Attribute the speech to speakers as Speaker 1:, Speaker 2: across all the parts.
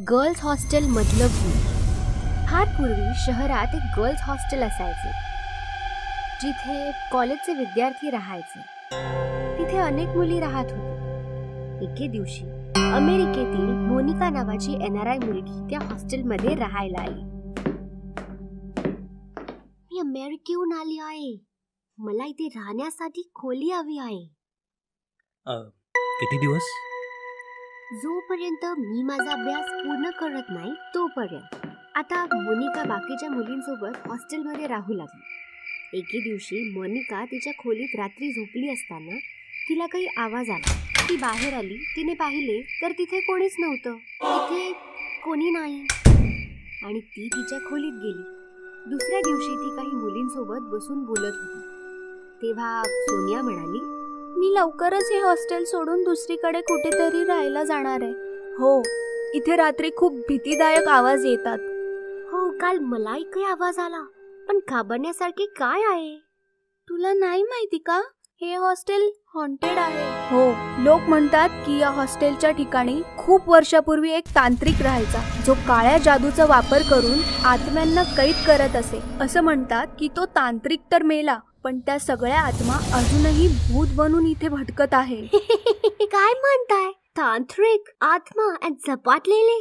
Speaker 1: Girls hostel मधलं भूत. फार पूर्वी शहरात एक गर्ल्स हॉस्टेल असायचे, जिथे कॉलेजचे विद्यार्थी राहायचे. तिथे अनेक मुली राहत होत्या. एके दिवशी अमेरिकेतील मोनिका नावाची NRI मुलगी त्या हॉस्टेलमध्ये राहायला आली. मी अमेरिकेहून आली आहे, मला इथे राहण्यासाठी खोली हवी आहे.
Speaker 2: किती दिवस?
Speaker 1: जोपर्यंत मी माझा अभ्यास पूर्ण करत नाही तोपर्यंत. आता मोनिका बाकीच्या मुलींसोबत हॉस्टेलमध्ये राहू लागली. एके दिवशी मोनिका तिच्या खोलीत रात्री झोपली असताना तिला काही आवाज आला. ती बाहेर आली. तिने पाहिले तर तिथे कोणीच नव्हतं. तिथे कोणी नाही आणि ती तिच्या खोलीत गेली. दुसऱ्या दिवशी ती काही मुलींसोबत बसून बोलत होती. तेव्हा सोनिया म्हणाली,
Speaker 3: मी लवकरच हे हॉस्टेल सोडून दुसरीकडे कुठेतरी राहायला जाणार आहे. हो, इथे रात्री खूप भीतीदायक आवाज येतात.
Speaker 1: हो, काल मलाही काही आवाज आला, पण घाबरण्यासारखे काय आहे?
Speaker 3: तुला नाही माहिती का, हे हॉस्टेल हॉन्टेड आहे. हो, लोक म्हणतात की या हॉस्टेलच्या ठिकाणी खूप वर्षापूर्वी एक तांत्रिक राहायचा, जो काळ्या जादूचा वापर करून आत्म्यांना कैद करत असे. असं म्हणतात की तो तांत्रिक तर मेला, पण त्या सगळ्या आत्मा अजूनही भूत बनून इथे भटकत आहे.
Speaker 1: काय म्हणताय? तांत्रिक आत्मा आणि झपाटलेले?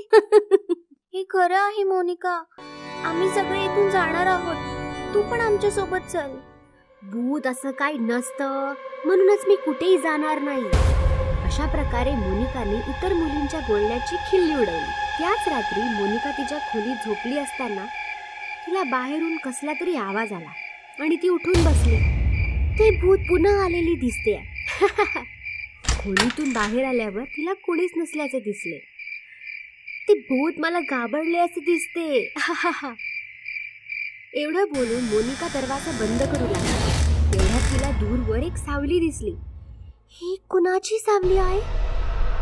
Speaker 3: हे खरं आहे मोनिका. आम्ही सगळे इथून जाणार आहोत, तू पण आमच्या सोबत चल.
Speaker 1: भूत असं काही नसतं, म्हणूनच मी कुठेही जाणार नाही. अशा प्रकारे मोनिकाने इतर मुलींच्या बोलण्याची खिल्ली उडवली. त्याच रात्री मोनिका तिच्या खोलीत झोपली असताना तिला बाहेरून कसला तरी आवाज आला आणि ती उठून बसली. ते भूत पुन्हा आलेली दिसते. खोलीतून बाहेर आल्यावर तिला कोणीच नसल्याचे दिसले. ते भूत मला घाबरले असे दिसते. एवढं बोलून मोनिका दरवाजा बंद करू लागली. तेवढ्यात तिला दूरवर एक सावली दिसली. ही कुणाची सावली आहे?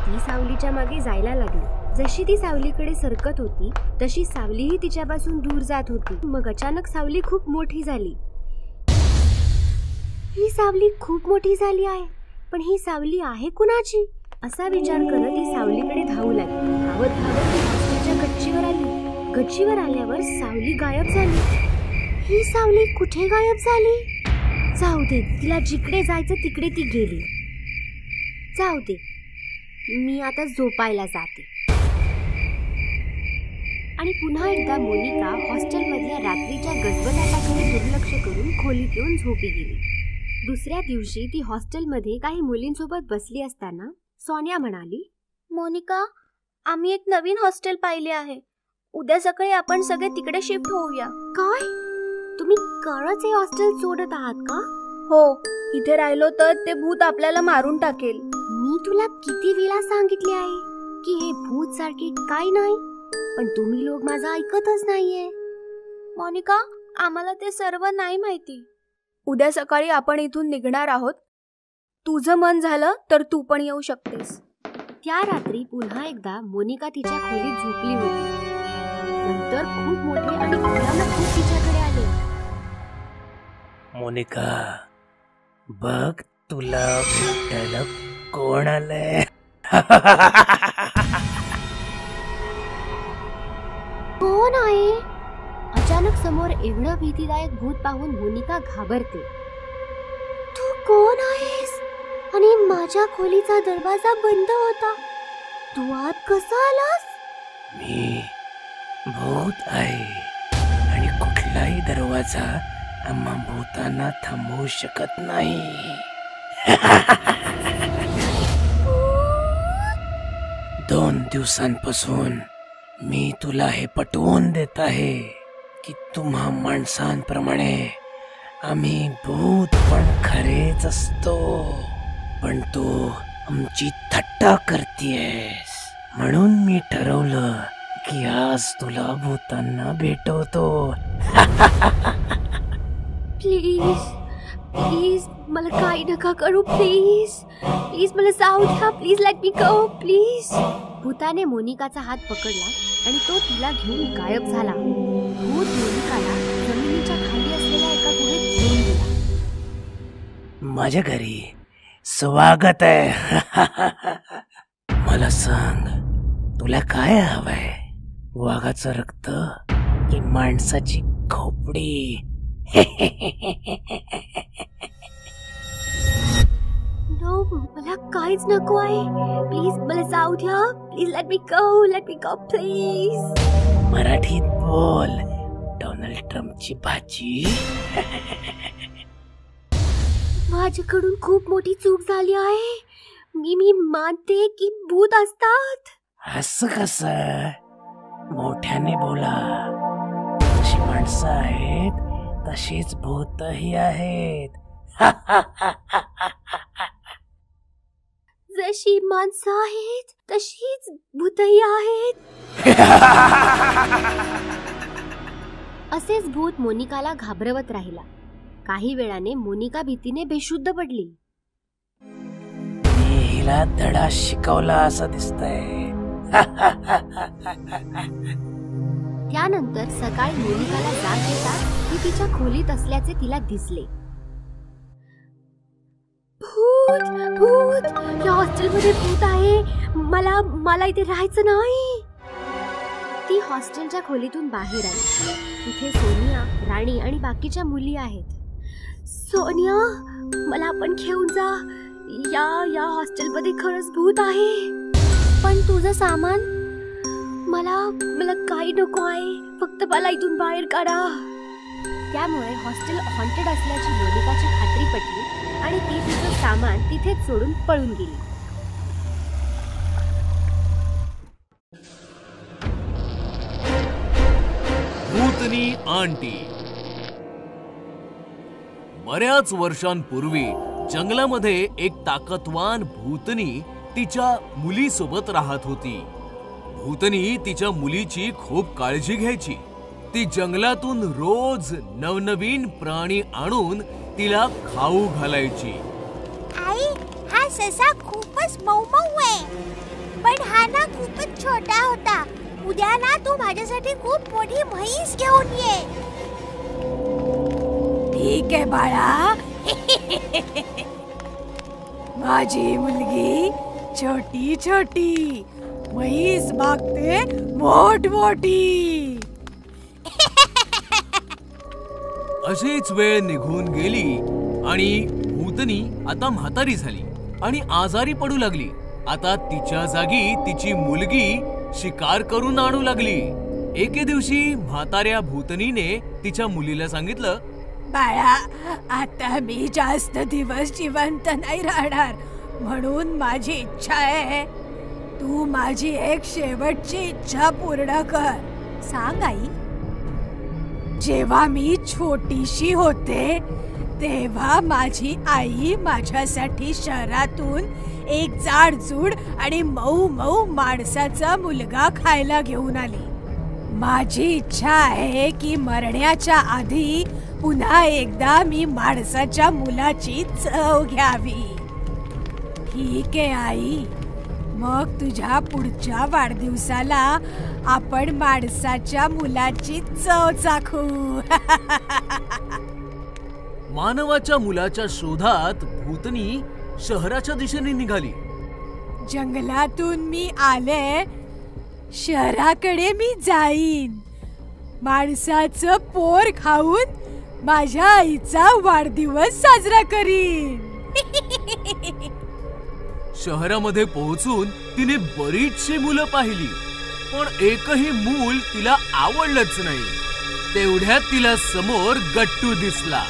Speaker 1: ती सावलीच्या मागे जायला लागली. जशी ती सावलीकडे सरकत होती तशी सावलीही तिच्यापासून दूर जात होती. मग अचानक सावली खूप मोठी झाली. ही सावली खूप मोठी झाली आहे, पण ही सावली आहे कुणाची? असा विचार करत ती सावलीकडे धावू लागली. धावत धावत ती हॉस्टेलच्या गच्चीवर आली. गच्चीवर आल्यावर सावली गायब झाली. ही सावली कुठे गायब झाली? जाऊ दे, तिला जिकडे जायचं तिकडे ती गेली. जाऊ दे, मी आता झोपायला जाते. आणि पुन्हा एकदा मोनिका हॉस्टेलमधल्या रात्रीच्या गजबजाटाकडे दुर्लक्ष करून खोलीत येऊन झोपी गेली. दुसऱ्या दिवशी ती हॉस्टेलमध्ये काही मुलींसोबत बसली असताना सोनिया म्हणाली,
Speaker 3: मोनिका, आम्ही एक नवीन हॉस्टेल पाहिले आहे. उद्या सकाळी आपण सगळे तिकडे शिफ्ट होऊया.
Speaker 1: काय? तुम्ही खरंच हे हॉस्टेल सोडत आहात का?
Speaker 3: हो, इथे राहिलो तर ते भूत आपल्याला मारून टाकेल.
Speaker 1: मी तुला किती वेळा सांगितले आहे की हे भूत सारखे काय नाही, पण तुम्ही लोक माझं ऐकतच नाहीये.
Speaker 3: मोनिका, आम्हाला ते सर्व नाही माहिती. उद्या सकाळी आपण इथून निघणार आहोत. तुझं मन झालं तर तू पण येऊ शकतेस.
Speaker 1: त्या रात्री पुन्हा एकदा मोनिका तिच्या खोलीत झोपली होती. नंतर खूप मोठे आणि भयानक भूत तिच्याकडे आले.
Speaker 2: मोनिका, बघ, तुला भेटायला कोण आलंय?
Speaker 1: कोण आहे? अचानक समोर एवढं भीतीदायक भूत पाहून मोनिका घाबरते. तू कोण आहेस? आणि माझ्या खोलीचा दरवाजा बंद होता, तू आत कसा आलास?
Speaker 2: मी भूत आहे आणि कुठलाही दरवाजा आम्हा भूतांना थांबवू शकत नाही. 2 दिवसांपासून मी तुला हे पटवून देत आहे की तुम्हा माणसांप्रमाणे आम्ही भूत पण खरेच असतो, पण तू आमची थट्टा करतेयस. म्हणून मी ठरवलं की आज तुला भूतांना भेटवतो.
Speaker 1: प्लीज प्लीज मला काही नका करू. प्लीज प्लीज मला जाऊ द्या. Please let me go please. भूताने मोनिकाचा हात पकडला आणि तो तिला घेऊन गायब झाला. भूत मोनिकाला जमिनीच्या खाली असलेल्या एका गुहेत घेऊन गेला.
Speaker 2: माझ्या घरी स्वागत आहे. मला सांग, तुला काय हवंय? वाघाचं रक्त की माणसाची खोपडी?
Speaker 1: नो, मला काहीच नको आहे. प्लीज मला जाऊ द्या. Please let me go please.
Speaker 2: मराठीत बोल. डोनाल्ड ट्रम्पची भाजी.
Speaker 1: माझ्याकडून खूप मोठी चूक झाली आहे. मी मानते की भूत असतात.
Speaker 2: असं कसं? मोठ्याने बोला. जशी माणसं आहेत तशीच भूतही आहेत.
Speaker 1: जशी माणसं आहेत तशीच भूतही आहेत. असेच भूत मोनिकाला घाबरवत राहिला. काही वेळाने मोनिका भीतीने बेशुद्ध पडली.
Speaker 2: मी हिला धडा शिकवला असं दिसतंय.
Speaker 1: त्यानंतर सकाळी मोनिकाला जाग येताच ती तिच्या खोलीत असल्याचे तिला दिसले. भूत भूत, या हॉस्टेलमध्ये भूत आहे. मला इथे राहायचं नाही. ती हॉस्टेलच्या खोलीतून बाहेर आली. तिथे सोनिया, राणी आणि बाकीच्या मुली आहेत. सोनिया, मला पण घेऊन जा. या हॉस्टेलमध्ये खरंच भूत आहे. पण तुझं सामान? मला काही नको आहे. फक्त मला इथून बाहेर काढा. त्यामुळे हॉस्टेल हॉन्टेड असल्याची मोनिकाची खात्री पटली आणि ती तिचं सामान तिथेच सोडून पळून गेली.
Speaker 4: भूतनी आंटी. बऱ्याच वर्षांपूर्वी जंगलामध्ये एक ताकदवान भूतनी तिच्या मुलीसोबत राहत होती. भूतनी तिच्या मुलीची खूप काळजी घ्यायची. ती जंगलातून रोज नवनवीन प्राणी आणून तिला खाऊ घालायची.
Speaker 5: आई, हा ससा खूपच मऊ आहे. पण हा ना खूपच छोटा होता. उद्या ना तू माझ्यासाठी खूप मोठी म्हैस घेऊन ये.
Speaker 6: ठीक आहे बाळा. माझी मुलगी छोटी छोटी, म्हैस मागते मोठी.
Speaker 4: अशीच वेळ निघून गेली आणि भूतनी आता म्हातारी झाली आणि आजारी पडू लागली. आता तिच्या जागी तिची मुलगी शिकार करून आणू लागली. एके दिवशी म्हाताऱ्या भूतनीने तिच्या मुलीला सांगितलं,
Speaker 6: बाळा, आता मी जास्त दिवस जिवंत नाही राहणार, म्हणून माझी इच्छा आहे, तू माझी एक शेवटची इच्छा पूर्ण कर.
Speaker 5: सांग आई.
Speaker 6: जेव्हा मी छोटीशी होते तेव्हा माझी आई माझ्यासाठी शहरातून एक जाडजूड आणि मऊ मऊ माणसाचा मुलगा खायला घेऊन आली. माझी इच्छा आहे की मरण्याच्या आधी पुन्हा एकदा मी माणसाच्या मुलाची चव घ्यावी. ठीक आहे आई, मग तुझ्या पुढच्या वाढदिवसाला आपण माणसाच्या मुलाची चव चाखू.
Speaker 4: मानवाच्या मुलाच्या शोधात भूतनी शहराच्या दिशेने निघाली.
Speaker 6: जंगलातून मी आले, शहराकडे मी जाईन. माणसाचं पोर खाऊन माझ्या आईचा वाढदिवस साजरा करीन.
Speaker 4: शहरामध्ये पोहोचून तिने बरीचशी मुलं पाहिली, पण एकही मूल तिला आवडलंच नाही. तेवढ्यात तिला समोर गट्टू दिसला.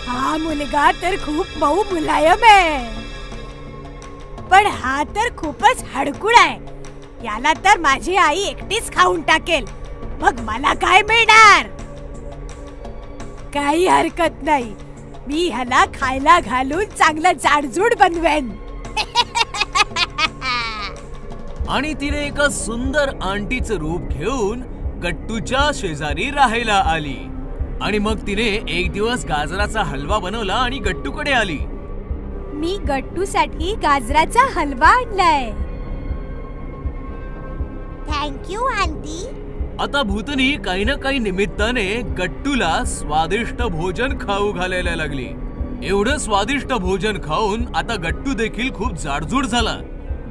Speaker 6: हा मुलगा तर खूप मऊ मुलायम आहे, पण हा तर खूपच हडकुड आहे. याला तर माझी आई एकटीच खाऊन टाकेल, मग मला काय मिळणार? काही हरकत नाही, मी ह्याला खायला घालून चांगलं जाडजूड बनवेन.
Speaker 4: आणि तिने एका सुंदर आंटीचं रूप घेऊन गट्टूच्या शेजारी राहायला आली. आणि मग तिने एक दिवस गाजराचा हलवा बनवला आणि गट्टूकडे आली.
Speaker 6: मी गट्टूसाठी गाजराचा हलवा आणलाय.
Speaker 5: Thank you aunty.
Speaker 4: आता भूतनी काही ना काही निमित्ताने गट्टूला स्वादिष्ट भोजन खाऊ घालायला लागली. एवढं स्वादिष्ट भोजन खाऊन आता गट्टू देखील खूप जाडजूड झाला.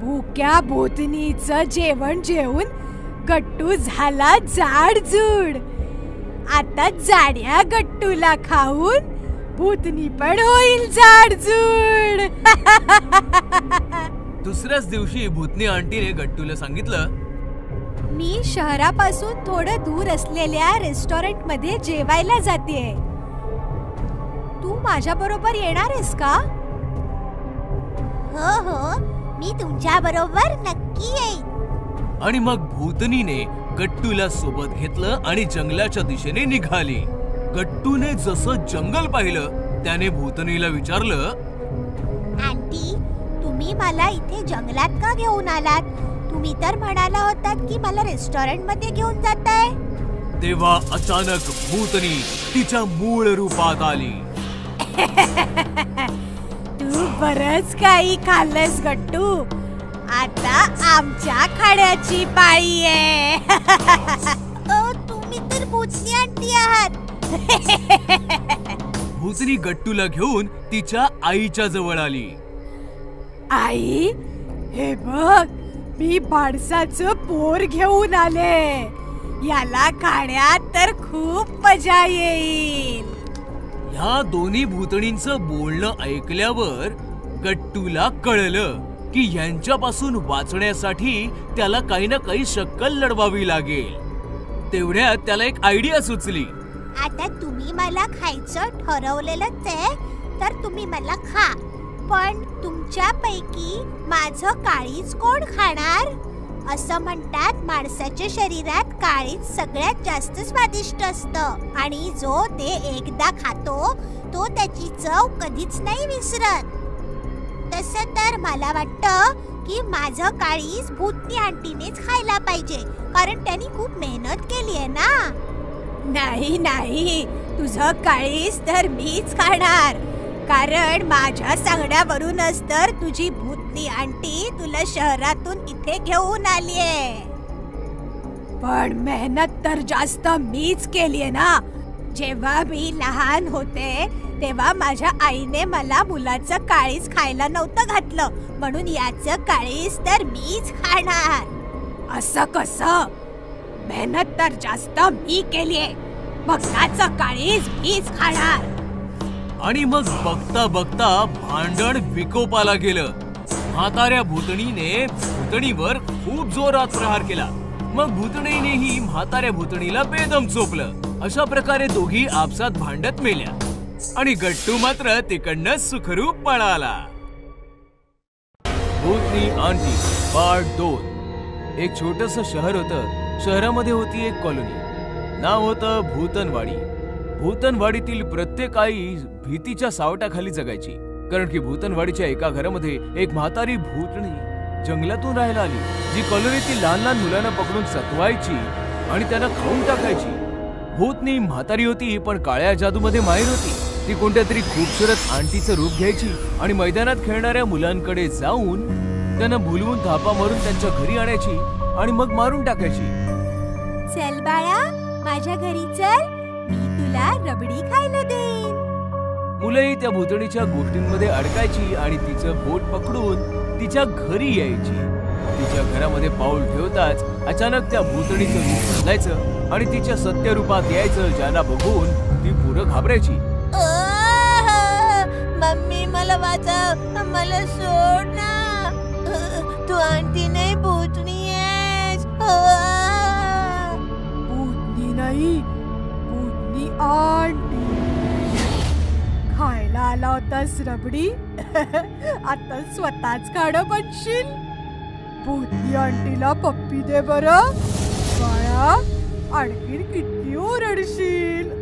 Speaker 6: भुक्या भूतनीचं जेवण जेवून गट्टू झाला जाडजूड. आता जाड्या गट्टूला खाऊन भूतनी पण होईल जाडजूड.
Speaker 4: दुसऱ्याच दिवशी भूतनी आंटीने गट्टूला सांगितलं,
Speaker 6: मी शहरापासून थोडं दूर असलेल्या रेस्टॉरंट मध्ये जेवायला जातेय. तू माझ्या बरोबर येणार आहेस का?
Speaker 5: हो हो, मी तुमच्या बरोबर नक्की येईन.
Speaker 4: आणि मग भूतनीने गट्टूला सोबत घेतलं आणि जंगलाच्या दिशेने निघाली. गट्टूने जसं जंगल पाहिलं त्याने भूतनीला विचारलं,
Speaker 5: आंटी, तुम्ही मला इथे जंगलात का घेऊन आलात? तुम्ही तर म्हणाला होतात की मला रेस्टॉरंट मध्ये घेऊन जाताय.
Speaker 4: तेव्हा अचानक भूतनी तिच्या मूळ रूपात आली.
Speaker 6: तू बरंच काही खाल्लंस गट्टू. आता आमच्या खाण्याची पाळी आहे.
Speaker 5: तुम्ही तर भूतनी आंटी आहात.
Speaker 4: भूतनी गट्टूला घेऊन तिच्या आईच्या जवळ आली.
Speaker 6: आई, हे बघ, मी माणसाचं पोर घेऊन आले. याला खाण्यात तर खूप मजा येईल.
Speaker 4: ह्या दोन्ही भूतणींचं बोलणं ऐकल्यावर गट्टूला कळलं की यांच्यापासून वाचण्यासाठी त्याला काही ना काही शक्कल लढवावी लागेल. तेवढ्यात त्याला एक आयडिया सुचली.
Speaker 5: आता तुम्ही मला खायचं ठरवलेलंच आहे, तर तुम्ही मला खा. पण तुमच्यापैकी माझं काळीज कोण खाणार? असं म्हणतात माणसाच्या शरीरात काळीज सगळ्यात जास्त स्वादिष्ट असतं आणि जो ते एकदा खातो तो त्याची चव कधीच नाही विसरत. तसं तर मला वाटतं की माझं काळीज भूतनी आंटीनेच खायला पाहिजे, कारण त्यांनी खूप मेहनत केली आहे ना.
Speaker 6: नाही नाही, तुझं काळीज तर मीच खाणार, कारण माझ्या सांगण्यावरूनच तर तुझी भूतनी आंटी तुला शहरातून इथे घेऊन आलीये. पण मेहनत तर जास्त मीच केलीये ना. जेव्हा मी लहान होते तेव्हा माझ्या आईने मला मुलाचं काळीज खायला नव्हतं घातलं, म्हणून याचं काळीज तर मीच खाणार. असं कसं? मेहनत तर जास्त मी केलीये, मग त्याचं काळीज मीच खाणार.
Speaker 4: आणि मग बघता बघता भांडण विकोपाला गेलं. म्हाताऱ्या भूतणीने भूतणीवर खूप जोरात प्रहार केला. मग भूतणीनेही म्हाताऱ्या भूतणीला बेदम चोपलं. अशा प्रकारे दोघी आपसात भांडत मेल्या आणि गट्टू मात्र तिकडनं सुखरूप पळाला. भूतनी आंटी पार्ट 2. एक छोटस शहर होतं. शहरामध्ये होती एक कॉलनी. नाव होतं भूतनवाडी. भूतनवाडीतील प्रत्येक आई भीतीच्या सावटाखाली जगायची, कारण की भूतनवाडीच्या एका घरामध्ये एक म्हातारी भूतणी जंगलातून राहायला आली, जी कॉलनीतील लहान लहान मुलांना पकडून सतवायची आणि त्यांना खाऊन टाकायची. भूतनी म्हातारी होती, पण काळ्या जादूमध्ये माहिर होती. ती कोणत्या तरी खूपसुरत आंटीचं रूप घ्यायची आणि मैदानात खेळणाऱ्या मुलांकडे जाऊन त्यांना भुलवून थापा मारून त्यांच्या घरी आणायची आणि मग मारून टाकायची.
Speaker 5: चल बाळा, माझ्या घरी चल, मी तुला रबडी खायला देईन.
Speaker 4: मुलंही त्या भूतणीच्या गोष्टींमध्ये अडकायची आणि तिचं बोट पकडून तिच्या घरी यायची. तिच्या घरामध्ये पाऊल ठेवताच अचानक त्या भूतणीचं रूप बदलायचं आणि तिच्या सत्य रूपात यायचं, ज्यांना बघून ती पुरं घाबरायची.
Speaker 5: मम्मी, मला वाचव, मला सोड ना. तू आंटी नाही, भूतणी आहेस.
Speaker 6: भूतनी नाही, भूतनी आंटी. खायला आला होतास रबडी, आता स्वतःच खाणं बनशील. भूतनी आंटीला पप्पी दे बरं. बाळा, आणखीन किती ओरडशील?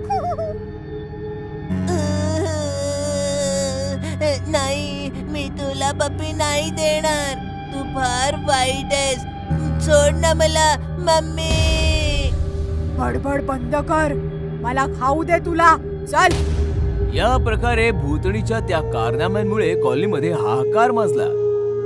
Speaker 5: नाही, मी तुला पप्पी नाही देणार. तू फार वाईट आहेस. सोड ना मला, मम्मी.
Speaker 6: बडबड बंद कर, मला खाऊ दे तुला. चल.
Speaker 4: या प्रकारे भूतणीच्या त्या कारनाम्यांमुळे कॉलनीमध्ये हाहाकार माजला.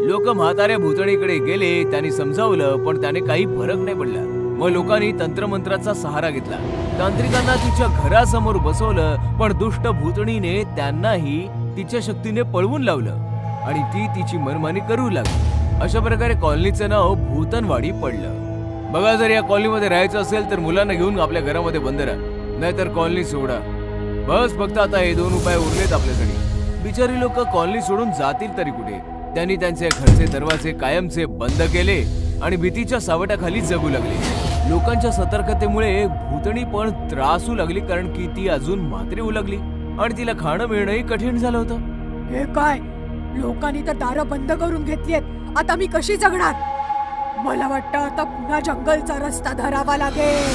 Speaker 4: लोक म्हाताऱ्या भूतणीकडे गेले. त्यांनी समजावलं, पण त्याने काही फरक नाही पडला. मग लोकांनी तंत्रमंत्राचा सहारा घेतला. तांत्रिकांना तिच्या घरासमोर बसवलं, पण दुष्ट भूतणीने त्यांनाही तिच्या शक्तीने पळवून लावलं आणि ती तिची मनमानी करू लागली. अशा प्रकारे कॉलनीचं नाव भूतनवाडी पडलं. बघा, जर या कॉलनीमध्ये राहायचं असेल तर मुलांना घेऊन आपल्या घरामध्ये बंद राहा, नाहीतर कॉलनी सोडा. बस फक्त आता हे 2 उपाय उरलेत आपल्यासाठी. बिचारी लोक कॉलनी सोडून जातील तरी कुठे? त्यांनी त्यांचे घरचे दरवाजे कायमचे बंद केले आणि भीतीच्या सावटाखाली जगू लागले. लोकांच्या सतर्कतेमुळे भूतणी पण त्रासू लागली, कारण की ती अजून म्हातारी होऊ लागली आणि तिला खाणं मिळणंही कठीण झालं होतं.
Speaker 6: हे काय, लोकांनी तर दारं बंद करून घेतलीत. आता मी कशी जगणार? मला वाटतं आता पुन्हा जंगलचा रस्ता धरावा लागेल.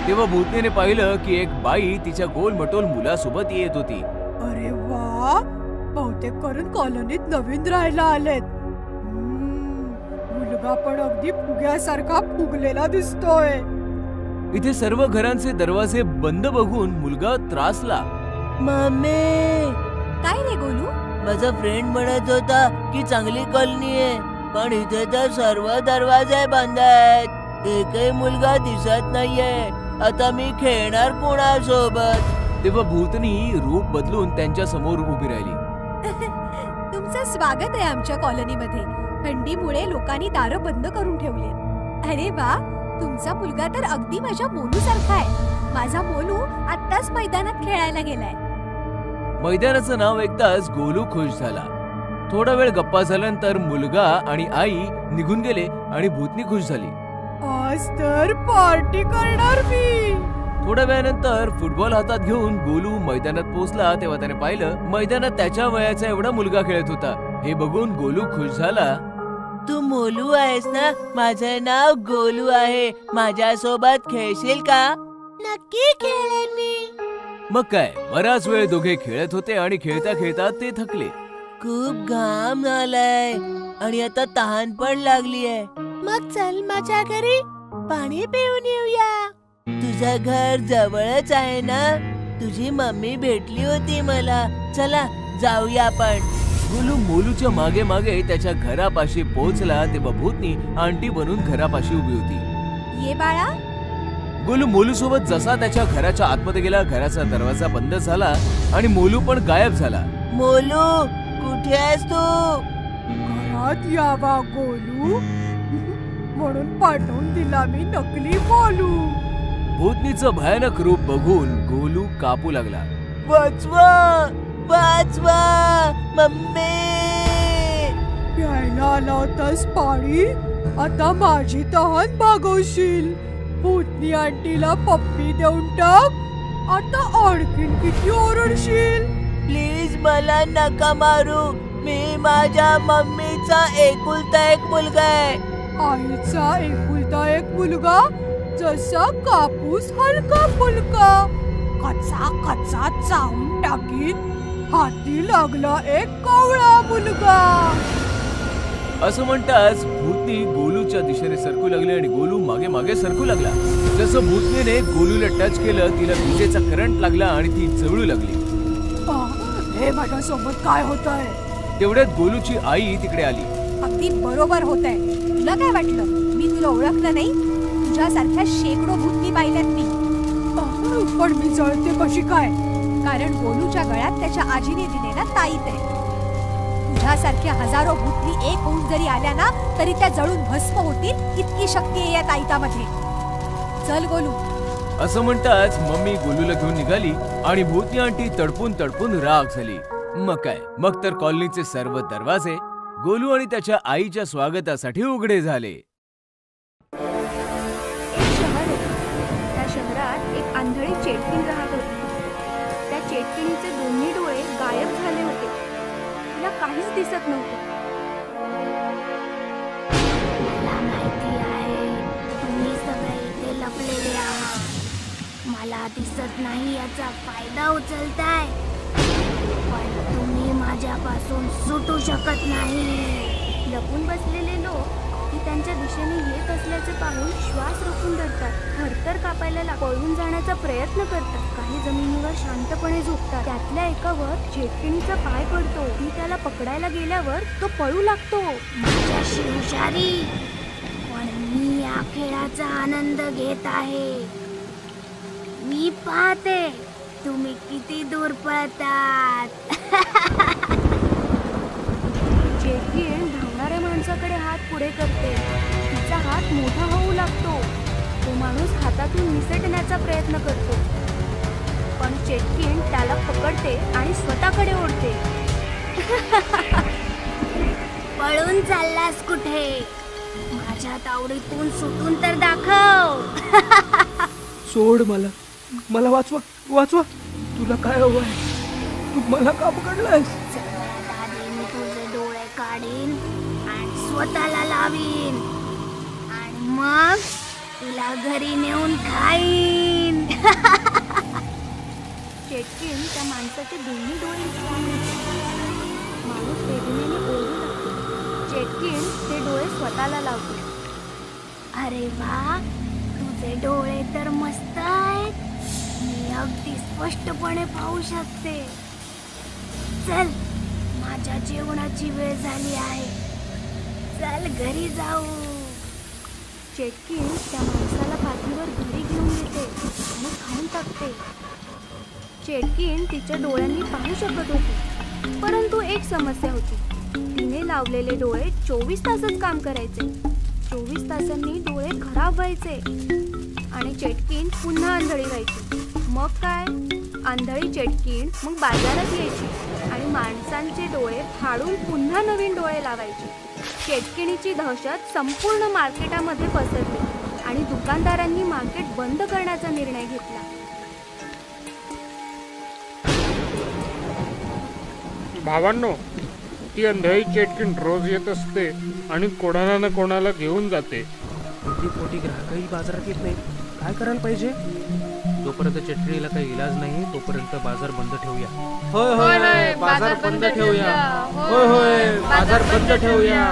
Speaker 4: तेव्हा भूतनीने पाहिलं की एक बाई तिच्या गोलमटोल मुलासोबत येत होती.
Speaker 6: अरे वा, बहुतेक करून कॉलनीत नवीन राहायला आलेत. मुलगा पण अगदी फुग्यासारखा फुगलेला दिसतोय.
Speaker 4: इथे सर्व घरांचे दरवाजे बंद बघून मुलगा त्रासला.
Speaker 2: मम्मी,
Speaker 6: काय रे गोलू?
Speaker 2: माझा फ्रेंड म्हणत होता की चांगली कॉलनी आहे, पण इथे तर सर्व दरवाजे बंद आहेत. एकही मुलगा दिसत नाहीये. आता मी खेळणार कोणासोबत?
Speaker 4: तेव्हा भूतनी रूप बदलून त्यांच्या समोर उभी राहिली.
Speaker 6: तुमचं स्वागत आहे आमच्या कॉलनीमध्ये. थंडीमुळे लोकांनी दारं बंद करून ठेवले. अरे वा, तुमचा मुलगा तर अगदी माझ्या मोलू सारखा आहे. माझा मोलू आत्ताच मैदानात खेळायला गेलाय.
Speaker 4: मैदानाचं नाव ऐकताच गोलू खुश झाला. थोडा वेळ गप्पा झाल्यानंतर मुलगा आणि आई निघून गेले आणि भूतनी खुश झाली.
Speaker 6: आज तर पार्टी करणार मी.
Speaker 4: थोड्या वेळानंतर फुटबॉल हातात घेऊन गोलू मैदानात पोहोचला. तेव्हा त्याने पाहिलं मैदानात त्याच्या वयाचा एवढा मुलगा खेळत होता. हे बघून गोलू खुश झाला.
Speaker 2: तू मोलू आहेस ना? माझं नाव गोलू आहे. माझ्यासोबत खेळशील का?
Speaker 5: नक्की खेळेन मी.
Speaker 4: मग काय, बराच वेळ दोघे खेळत होते आणि खेळता खेळता ते थकले.
Speaker 2: खूप घाम आलाय आणि आता तहान पण लागलीये.
Speaker 5: मग चल माझ्या घरी पाणी पिऊन येऊया.
Speaker 2: तुझं घर जवळच आहे ना? तुझी मम्मी भेटली होती मला. चला जाऊया आपण.
Speaker 4: गोलू मोलूच्या मागे मागे त्याच्या घरापाशी पोहोचला तेव्हा भूतनी आंटी बनून घरापाशी उभी होती.
Speaker 6: ये बाळा.
Speaker 4: गोलू मोलू सोबत जसा त्याच्या घराच्या आतमध्ये गेला, घराचा दरवाजा बंद झाला आणि मोलू पण गायब झाला.
Speaker 2: मोलू, कुठे आहेस तू?
Speaker 6: घरात यावा गोलू म्हणून पाठवून दिला मी नकली मोलू.
Speaker 4: भूतनीचं भयानक रूप बघून गोलू कापू लागला.
Speaker 2: वाचवा, वाचवा मम्मी.
Speaker 6: प्यायला आला होतास पाणी, आता माझी तहान भागवशील. भूतनी आंटीला पप्पी देऊन टाक. आता आणखीन किती ओरडशील?
Speaker 2: प्लीज मला नका मारू. मी माझ्या मम्मीचा एकुलता एक मुलगा आहे.
Speaker 6: आईचा एकुलता एक मुलगा, जसा कापूस हलका फुलका, कच्चा कच्चा चावून टाकीन. हाती लागला एक कवळा मुलगा.
Speaker 4: असं म्हणताच भूतनी गोलूच्या दिशेने सरकू लागली आणि गोलू मागे मागे सरकू लागला. जसं भूतनीने गोलूला टच केलं, तिला विजेचा करंट लागला आणि ती जळू लागली.
Speaker 6: हे माझ्यासोबत काय होतंय?
Speaker 4: तेवढ्यात गोलूची आई तिकडे आली.
Speaker 6: अगदी बरोबर होतंय. तुला काय वाटलं मी तुला ओळखलं नाही? तुझ्यासारख्या शेकडो भूतनी पाहिल्यात मी. पण मी जळते कशी काय? कारण गोलूच्या गळ्यात त्याच्या आजीने दिलेला ताईत आहे. तुझ्यासारख्या हजारो भूतनी एक होऊन जरी आल्या ना, तरी त्या जळून भस्म होतील इतकी शक्ती आहे या ताईतामध्ये. चल गोलू.
Speaker 4: असं म्हणताच मम्मी गोलूला घेऊन निघाली आणि भूतनी आंटी तडपून तडपून राग झाली. मग काय, मग तर कॉलनीचे सर्व दरवाजे गोलू आणि त्याच्या आईच्या स्वागतासाठी उघडे झाले.
Speaker 3: त्या शहरात एक आंधळी चेटकीण राहत होती. त्या चेटकिणीचे दोन्ही डोळे गायब झाले होते. तिला काहीच दिसत नव्हतं.
Speaker 1: मला माहिती आहे तुम्ही सगळे इथे लपलेले आहात. मला दिसत नाही याचा फायदा उचलताय, पण तुम्ही माझ्यापासून सुटू शकत नाही.
Speaker 3: लपून बसलेले लोक ती त्यांच्या दिशेने येत असल्याचे पाहून श्वास रोखून धरतात. थरथर कापायला पळून जाण्याचा प्रयत्न करतात. काही जमिनीवर शांतपणे झोपतात. त्यातल्या एकावर चेटकिणीचा पाय पडतो. ती त्याला पकडायला गेल्यावर तो पळू लागतो.
Speaker 1: माझ्याशी हुशारी, पण मी या खेळाचा आनंद घेत आहे. मी पाहते
Speaker 3: तुम्ही किती दूर पळतात. चेटकीण धावणाऱ्या माणसाकडे हात पुढे करते. तिचा हात मोठा होऊ लागतो. तो माणूस हातातून निसटण्याचा प्रयत्न करतो, पण चेटकीण त्याला पकडते आणि स्वतःकडे ओढते. पळून चाललास कुठे? माझ्या तावडीतून सुटून तर दाखव.
Speaker 7: सोड मला, मला वाचवा वाचवा. तुला काय हवं आहे? तू मला का पकडलायस?
Speaker 3: मी तुझे डोळे काढीन आणि स्वतःला लावीन आणि मग तुला घरी नेऊन खाईन. चेटकीण त्या माणसाचे दोन्ही डोळे माणूस वेदनेने ओरडू लागतो. चेटकीण ते डोळे स्वतःला लावते. अरे वा, तुझे डोळे तर मस्त आहेत. मी अगदी स्पष्टपणे पाहू शकते. चल, माझ्या जेवणाची वेळ झाली आहे. चल घरी जाऊ. चेटकीण त्या माणसाला पाठीवर घरी घेऊन येते आणि खाऊन टाकते. चेटकीण तिच्या डोळ्यांनी पाहू शकत होती, परंतु एक समस्या होती. तिने लावलेले डोळे 24 तासच काम करायचे. 24 तासांनी डोळे खराब व्हायचे आणि चेटकीण पुन्हा आंधळी व्हायची. मग काय, आंधळी चेटकीण मग बाजारात यायची आणि माणसांचे डोळे फाडून पुन्हा नवीन डोळे लावायची. चेटकिणीची दहशत संपूर्ण मार्केटामध्ये पसरली आणि दुकानदारांनी मार्केट बंद करण्याचा निर्णय घेतला.
Speaker 8: भावांनो, ती अंधळी चेटकीण रोज येत असते आणि कोणाला ना कोणाला घेऊन जाते.
Speaker 7: ती पोटी ग्राहकही बाजारात येत नाही. काय करायला पाहिजे?
Speaker 9: जोपर्यंत चटणीला काही इलाज नाही तोपर्यंत बाजार बंद ठेवूया.
Speaker 7: होय होय, बाजार बंद ठेवूया. होय होय, बाजार बंद ठेवूया.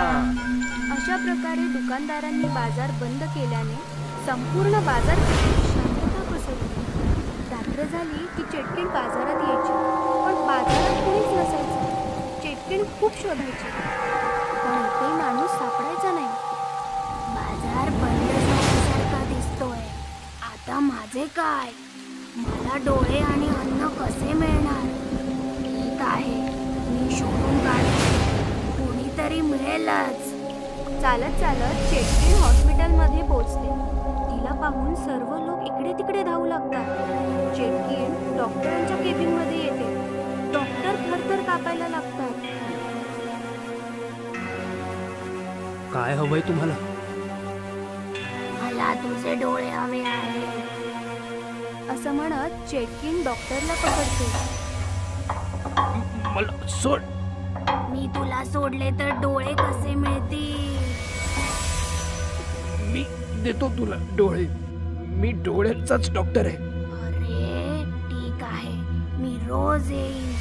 Speaker 3: अशा प्रकारे दुकानदारांनी बाजार बंद केल्याने संपूर्ण बाजारपेठेत शांतता पसरली. रात्र झाली की चेटकीण बाजारात यायची, पण बाजारात कोणीच नसायचं. चेटकीण खूप शोधायची, पण एकही माणूस सापडायचा नाही. बाजार बंद झाल्यासारखा दिसतोय. आता माझे काय? मला डोळे आणि अन्न कसे मिळणार? ठीक आहे, मी शोधून काढते. कोणीतरी मिळेलच. चालत चालत चेटकीण हॉस्पिटलमध्ये पोहोचते. तिला पाहून सर्व लोक इकडे तिकडे धावू लागतात. चेटकीण डॉक्टरांच्या केबिनमध्ये येते. डॉक्टर थरथर कापायला लागतात.
Speaker 7: काय हवंय तुम्हाला?
Speaker 3: मला तुझे डोळे हवे आहेत, असं म्हणत चेटकीण डॉक्टरला पकडते.
Speaker 7: मला सोड.
Speaker 3: मी तुला सोडले तर डोळे कसे मिळतील?
Speaker 7: मी देतो तुला डोळे. मी डोळ्याचाच डॉक्टर आहे.
Speaker 3: अरे ठीक आहे, मी रोज येईन.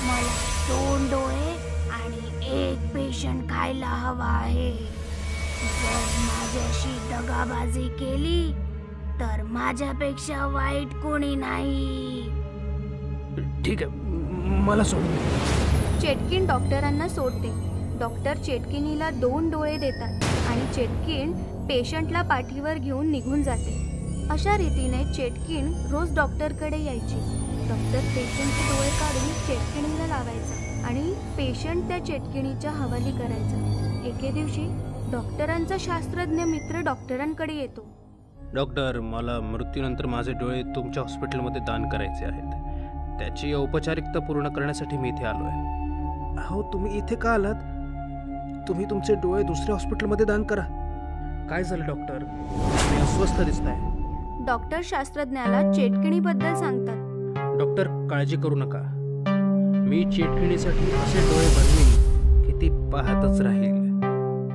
Speaker 3: मला 2 डोळे आणि 1 पेशंट खायला हवा आहे. जर माझ्याशी दगाबाजी केली तर माझ्यापेक्षा वाईट कोणी नाही.
Speaker 7: ठीक आहे, मला सोड.
Speaker 3: चेटकीण डॉक्टरांना सोडते. डॉक्टर चेटकिणीला 2 डोळे देतात आणि चेटकीण पेशंटला पाठीवर घेऊन निघून जाते. अशा रीतीने चेटकीण रोज डॉक्टरकडे यायची. डॉक्टर पेशंटचे डोळे काढून चेटकिणीला लावायचा आणि पेशंट त्या चेटकिणीच्या हवाली करायचा. एके दिवशी डॉक्टरांचा शास्त्रज्ञ मित्र डॉक्टरांकडे येतो.
Speaker 9: डॉक्टर, मला मृत्यूनंतर माझे डोळे तुमच्या हॉस्पिटलमध्ये दान करायचे आहेत. त्याची औपचारिकता पूर्ण करण्यासाठी मी इथे आलो आहे.
Speaker 7: हो, तुम्ही इथे का आलात? तुम्ही तुमचे डोळे दुसऱ्या हॉस्पिटलमध्ये दान करा.
Speaker 9: काय झालं डॉक्टर? मी अस्वस्थ दिसताय.
Speaker 3: डॉक्टर शास्त्रज्ञाला चेटकिणीबद्दल सांगतात.
Speaker 9: डॉक्टर, काळजी करू नका. मी चेटकिणीसाठी असे डोळे बनवीन की ती पाहतच राहील.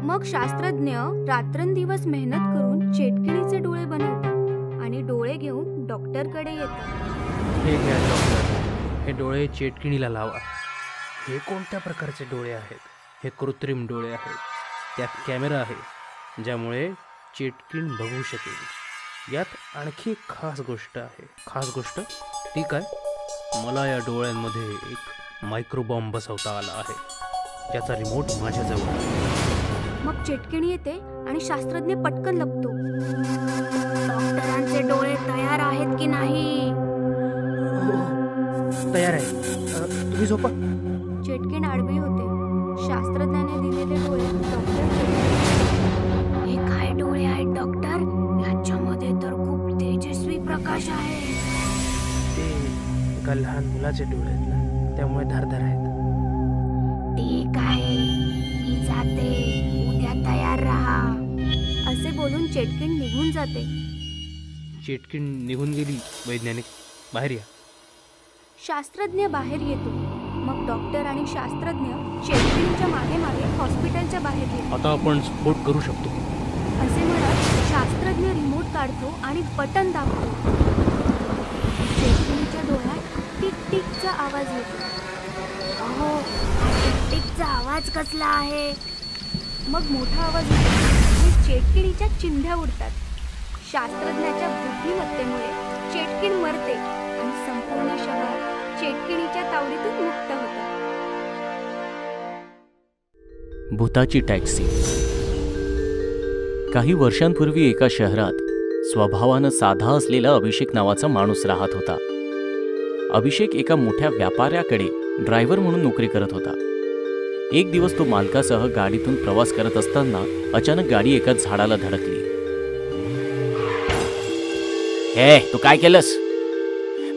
Speaker 3: मग शास्त्रज्ञ रात्रंदिवस मेहनत करून चेटकिणीचे डोळे बनवतात आणि डोळे घेऊन डॉक्टरकडे येतात.
Speaker 9: हे घ्या डॉक्टर, हे डोळे चेटकिणीला लावा. हे कोणत्या प्रकारचे डोळे आहेत? हे कृत्रिम डोळे आहेत. त्यात कॅमेरा आहे ज्यामुळे चेटकीण बघू शकेल. यात आणखी एक खास गोष्ट आहे. खास गोष्ट? ठीक आहे, मला या डोळ्यांमध्ये एक मायक्रोबॉम्ब बसवता आला आहे, ज्याचा रिमोट माझ्याजवळ आहे.
Speaker 3: मग चेटकिणी येते आणि शास्त्रज्ञ पटकन लपतो. डॉक्टरांचे डोळे तयार आहेत की नाही?
Speaker 7: तुम्ही झोपा.
Speaker 3: चेटकीण आडवी होते. शास्त्रज्ञाने दिलेले डोळे डॉक्टर हे काय डोळे आहेत डॉक्टर? याच्यामध्ये तर खूप तेजस्वी प्रकाश आहे.
Speaker 9: ते एका लहान मुलाचे डोळे आहेत ना, त्यामुळे धारदार आहेत.
Speaker 3: ठीक आहे, मी जाते, उद्या तयार राहा, असे बोलून चेटकीण निघून जाते.
Speaker 9: चेटकीण निघून गेली. वैज्ञानिक बाहेर या.
Speaker 3: शास्त्रज्ञ बाहेर येतो. मग डॉक्टर आणि शास्त्रज्ञ चेटकीणच्या मागे मागे हॉस्पिटलच्या बाहेर येतो.
Speaker 9: आता आपण स्फोट करू शकतो
Speaker 3: असे म्हणत शास्त्रज्ञ रिमोट काढतो आणि बटन दाबतो. चेटकीणच्या डोळ्यात टिक टिकचा आवाज येतो. अहो, हा टिक टिकचा आवाज कसला आहे? मग मोठा आवाज येतो आणि चेटकिणीच्या चिंध्या उडतात. शास्त्रज्ञाच्या बुद्धिमत्तेमुळे चेटकीण मरते आणि संपूर्ण शहर चेटकिणीच्या तावडीतून मुक्त होतं.
Speaker 10: भूताची टॅक्सी. काही वर्षांपूर्वी एका शहरात स्वभावानं साधा असलेला अभिषेक नावाचा माणूस राहत होता. अभिषेक एका मोठ्या व्यापाऱ्याकडे ड्रायव्हर म्हणून नोकरी करत होता. एक दिवस तो मालकासह गाडीतून प्रवास करत असताना अचानक गाडी एका झाडाला धडकली. हे, तू काय केलंस?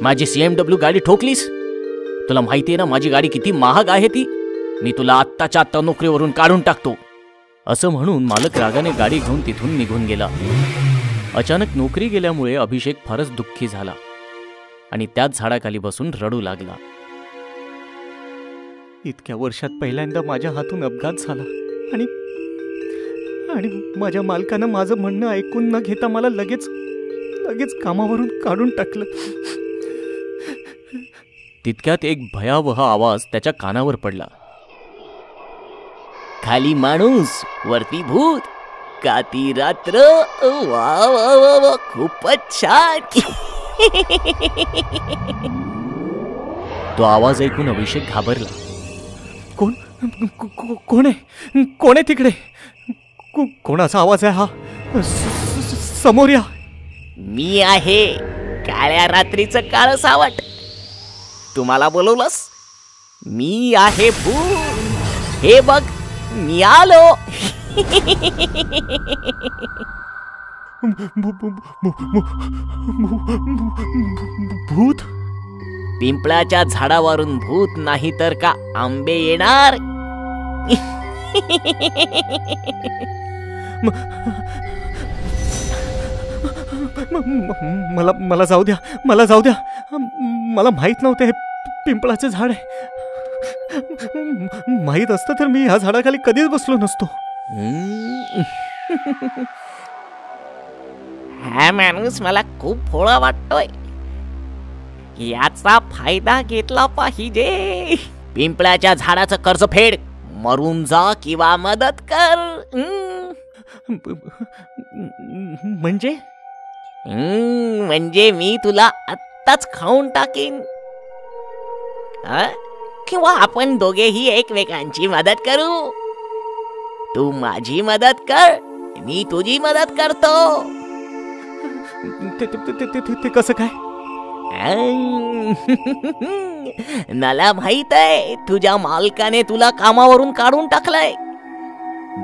Speaker 10: माझी CMW गाडी ठोकलीस? तुला माहितीये ना माझी गाडी किती महाग आहे ती? मी तुला आत्ताच्या आत्ता नोकरीवरून काढून टाकतो. असं म्हणून मालक रागाने गाडी घेऊन तिथून निघून गेला. अचानक नोकरी गेल्यामुळे अभिषेक फारच दुःखी झाला आणि त्याच झाडाखाली बसून रडू लागला. इतक्या वर्षात पहिल्यांदा माझ्या हातून अपघात झाला आणि माझ्या मालकानं माझं म्हणणं ऐकून न घेता मला लगेच कामावरून काढून टाकलं. तितक्यात एक भयावह आवाज त्याच्या कानावर पडला. खाली माणूस, वरती भूत, का ती रात्र, वा वा वा वा, खूपच छान. तो आवाज ऐकून अभिषेक घाबरला. कोण आहे तिकडे? कोणाचा आवाज आहे हा? समोर या. मी आहे, काळ्या रात्रीचं काळं सावट. तुम्हाला बोलवलंस? मी आहे भूत. हे बघ, मी आलो. भूत? पिंपळाच्या झाडावरून भूत नाही तर का आंबे येणार? मला जाऊ द्या, मला जाऊ द्या. मला माहित नव्हतं हे पिंपळाचे झाड आहे. माहित असतं तर मी ह्या झाडाखाली कधीच बसलो नसतो. हा माणूस मला खूप भोळा वाटतोय. याचा फायदा घेतला पाहिजे. पिंपळाच्या झाडाचं कर्ज फेड, मरून जा किंवा मदत कर. म्हणजे मी तुला आत्ताच खाऊन टाकीन, किंवा आपण दोघेही एकमेकांची मदत करू. तू माझी मदत कर, मी तुझी मदत करतो. ते कसं काय? मला माहित आहे तुझ्या मालकाने तुला कामावरून काढून टाकलंय.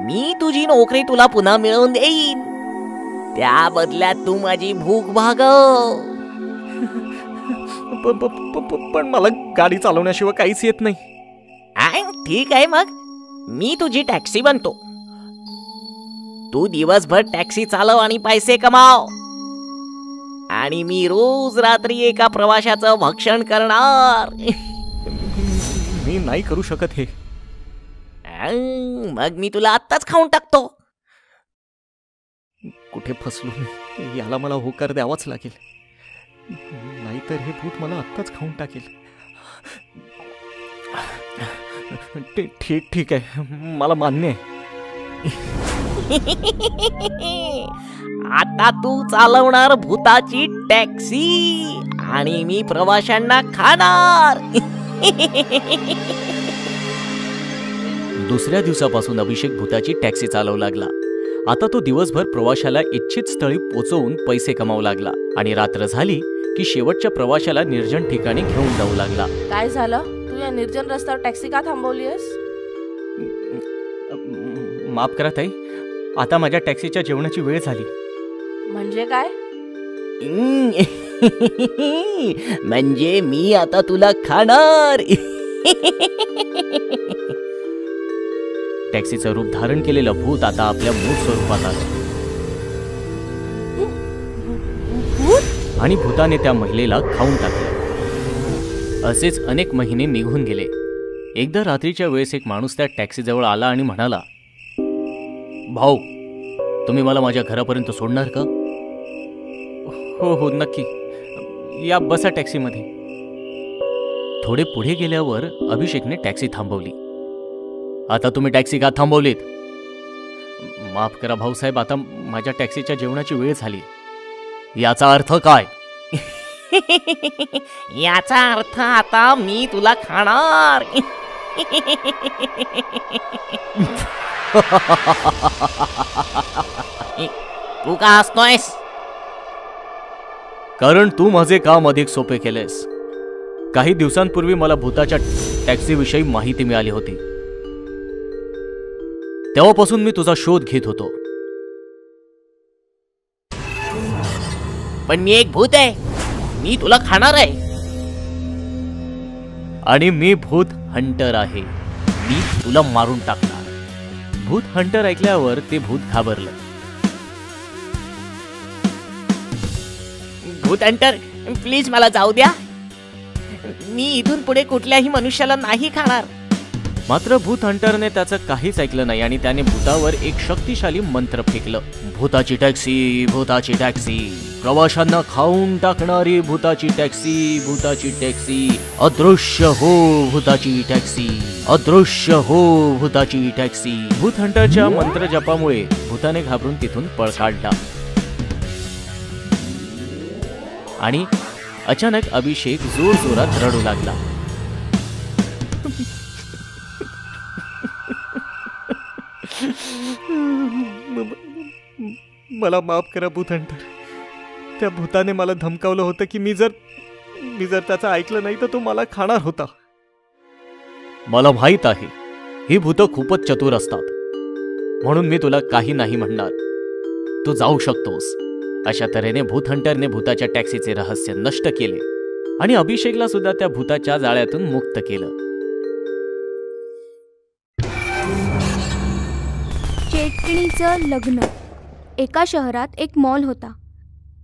Speaker 10: मी तुझी नोकरी तुला पुन्हा मिळवून देईन. त्या बदल्यात तू माझी भूक भागव. पण मला गाडी चालवण्याशिवाय काहीच येत नाही. ठीक आहे, मग मी तुझी टॅक्सी बनतो. तू दिवसभर टॅक्सी चालव आणि पैसे कमाव, आणि मी रोज रात्री एका प्रवाशाचं भक्षण करणार. मी नाही करू शकत हे. मग मी तुला आत्ताच खाऊन टाकतो. कुठे फसलो मी? याला मला होकार द्यावाच लागेल, नाहीतर हे भूत मला आत्ताच खाऊन टाकेल. ठीक आहे, मला मान्य आहे. आता तू चालवणार भूताची टॅक्सी आणि मी प्रवाशांना खाणार. दुसऱ्या दिवसापासून अभिषेक भूताची टॅक्सी चालवू लागला. आता तो दिवसभर प्रवाशाला इच्छित स्थळी पोचवून पैसे कमावू लागला आणि रात्र झाली की शेवटच्या प्रवाशाला निर्जन ठिकाणी घेऊन जाऊ लागला.
Speaker 11: काय झालं? तू या या निर्जन रस्त्यावर टॅक्सी का थांबवलीस?
Speaker 10: माफ करा ताई, आता माझ्या टॅक्सीच्या जेवणाची वेळ झाली.
Speaker 11: म्हणजे काय?
Speaker 10: म्हणजे मी आता तुला खाणार. टॅक्सीचं रूप धारण केलेलं भूत आता आपल्या मूळ स्वरूपात आलं आणि भूताने त्या महिलेला खाऊन टाकलं. असेच अनेक महिने निघून गेले. एकदा रात्रीच्या वेळेस एक माणूस त्या टॅक्सीजवळ आला आणि म्हणाला, भाऊ, तुम्ही मला माझ्या घरापर्यंत सोडणार का? हो हो नक्की, या बसा टॅक्सीमध्ये. थोडे पुढे गेल्यावर अभिषेकने टॅक्सी थांबवली. आता तुम्ही टॅक्सी का थांबवलीत? माफ करा भाऊसाहेब, आता माझ्या टॅक्सीच्या जेवणाची वेळ झाली. याचा अर्थ काय? याचा अर्थ आता मी तुला खाणार. तू का हसतोयस? कारण तू माझे काम अधिक सोपे केलेस. काही दिवसांपूर्वी मला भूताच्या टॅक्सीविषयी माहिती मिळाली होती. तेव्हापासून मी तुझा शोध घेत होतो. पण मी एक भूत आहे, मी तुला खाणार आहे. आणि मी भूत हंटर आहे, मी तुला मारून टाकणार. भूत हंटर ऐकल्यावर ते भूत घाबरलं. भूत हंटर, प्लीज मला जाऊ द्या. मी इथून पुढे कुठल्याही मनुष्याला नाही खाणार. मात्र भूत हंटरने त्याचं काहीच ऐकलं नाही आणि त्याने भूतावर एक शक्तिशाली मंत्र फेकलं. भूताची टॅक्सी, भूताची टॅक्सी, प्रवाशांना खाऊन टाकणारी भूताची टॅक्सी, भूताची टॅक्सी, अदृश्य हो भूताची टॅक्सी, अदृश्य हो भूताची टॅक्सी. भूत हंटरच्या मंत्र जपामुळे भूताने घाबरून तिथून पळ काढला. आणि अचानक अभिषेक जोर जोरात रडू लागला. मला माफ करा भूत हंटर. त्या भूताने मला धमकावलं होतं की मी जर त्याचं ऐकलं नाही तर तो मला खाणार होता. मला माहित आहे, ही भूतं खूपच चतुर असतात, म्हणून मी तुला काही नाही म्हणणार. तू जाऊ शकतोस. अशा तऱ्हेने भूत हंटरने भूताच्या टॅक्सीचे रहस्य नष्ट केले आणि अभिषेकला सुद्धा त्या भूताच्या जाळ्यातून मुक्त केलं.
Speaker 3: चेटकिणीचं लग्न. एका शहरात एक मॉल होता.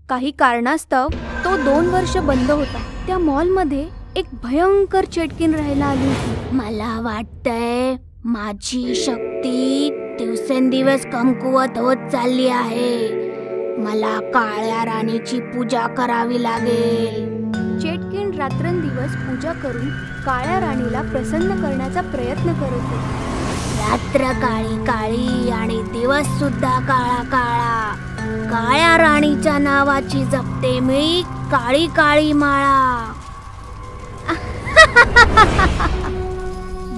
Speaker 3: काही कारणास्तव तो 2 वर्ष बंद होता. त्या मॉलमध्ये एक भयंकर चेटकीण राहायला आली होती.
Speaker 1: मला वाटतंय माझी शक्ती दिवसेंदिवस कमकुवत होत चालली आहे. मला काळ्या राणीची पूजा करावी लागेल.
Speaker 3: चेटकीण रात्रंदिवस पूजा करून काळ्या राणीला प्रसन्न करण्याचा प्रयत्न करत होती.
Speaker 1: रात्र काळी काळी आणि दिवस सुद्धा काळा काळा. काळ्या राणीच्या नावाची जपते मी काळी काळी माळा.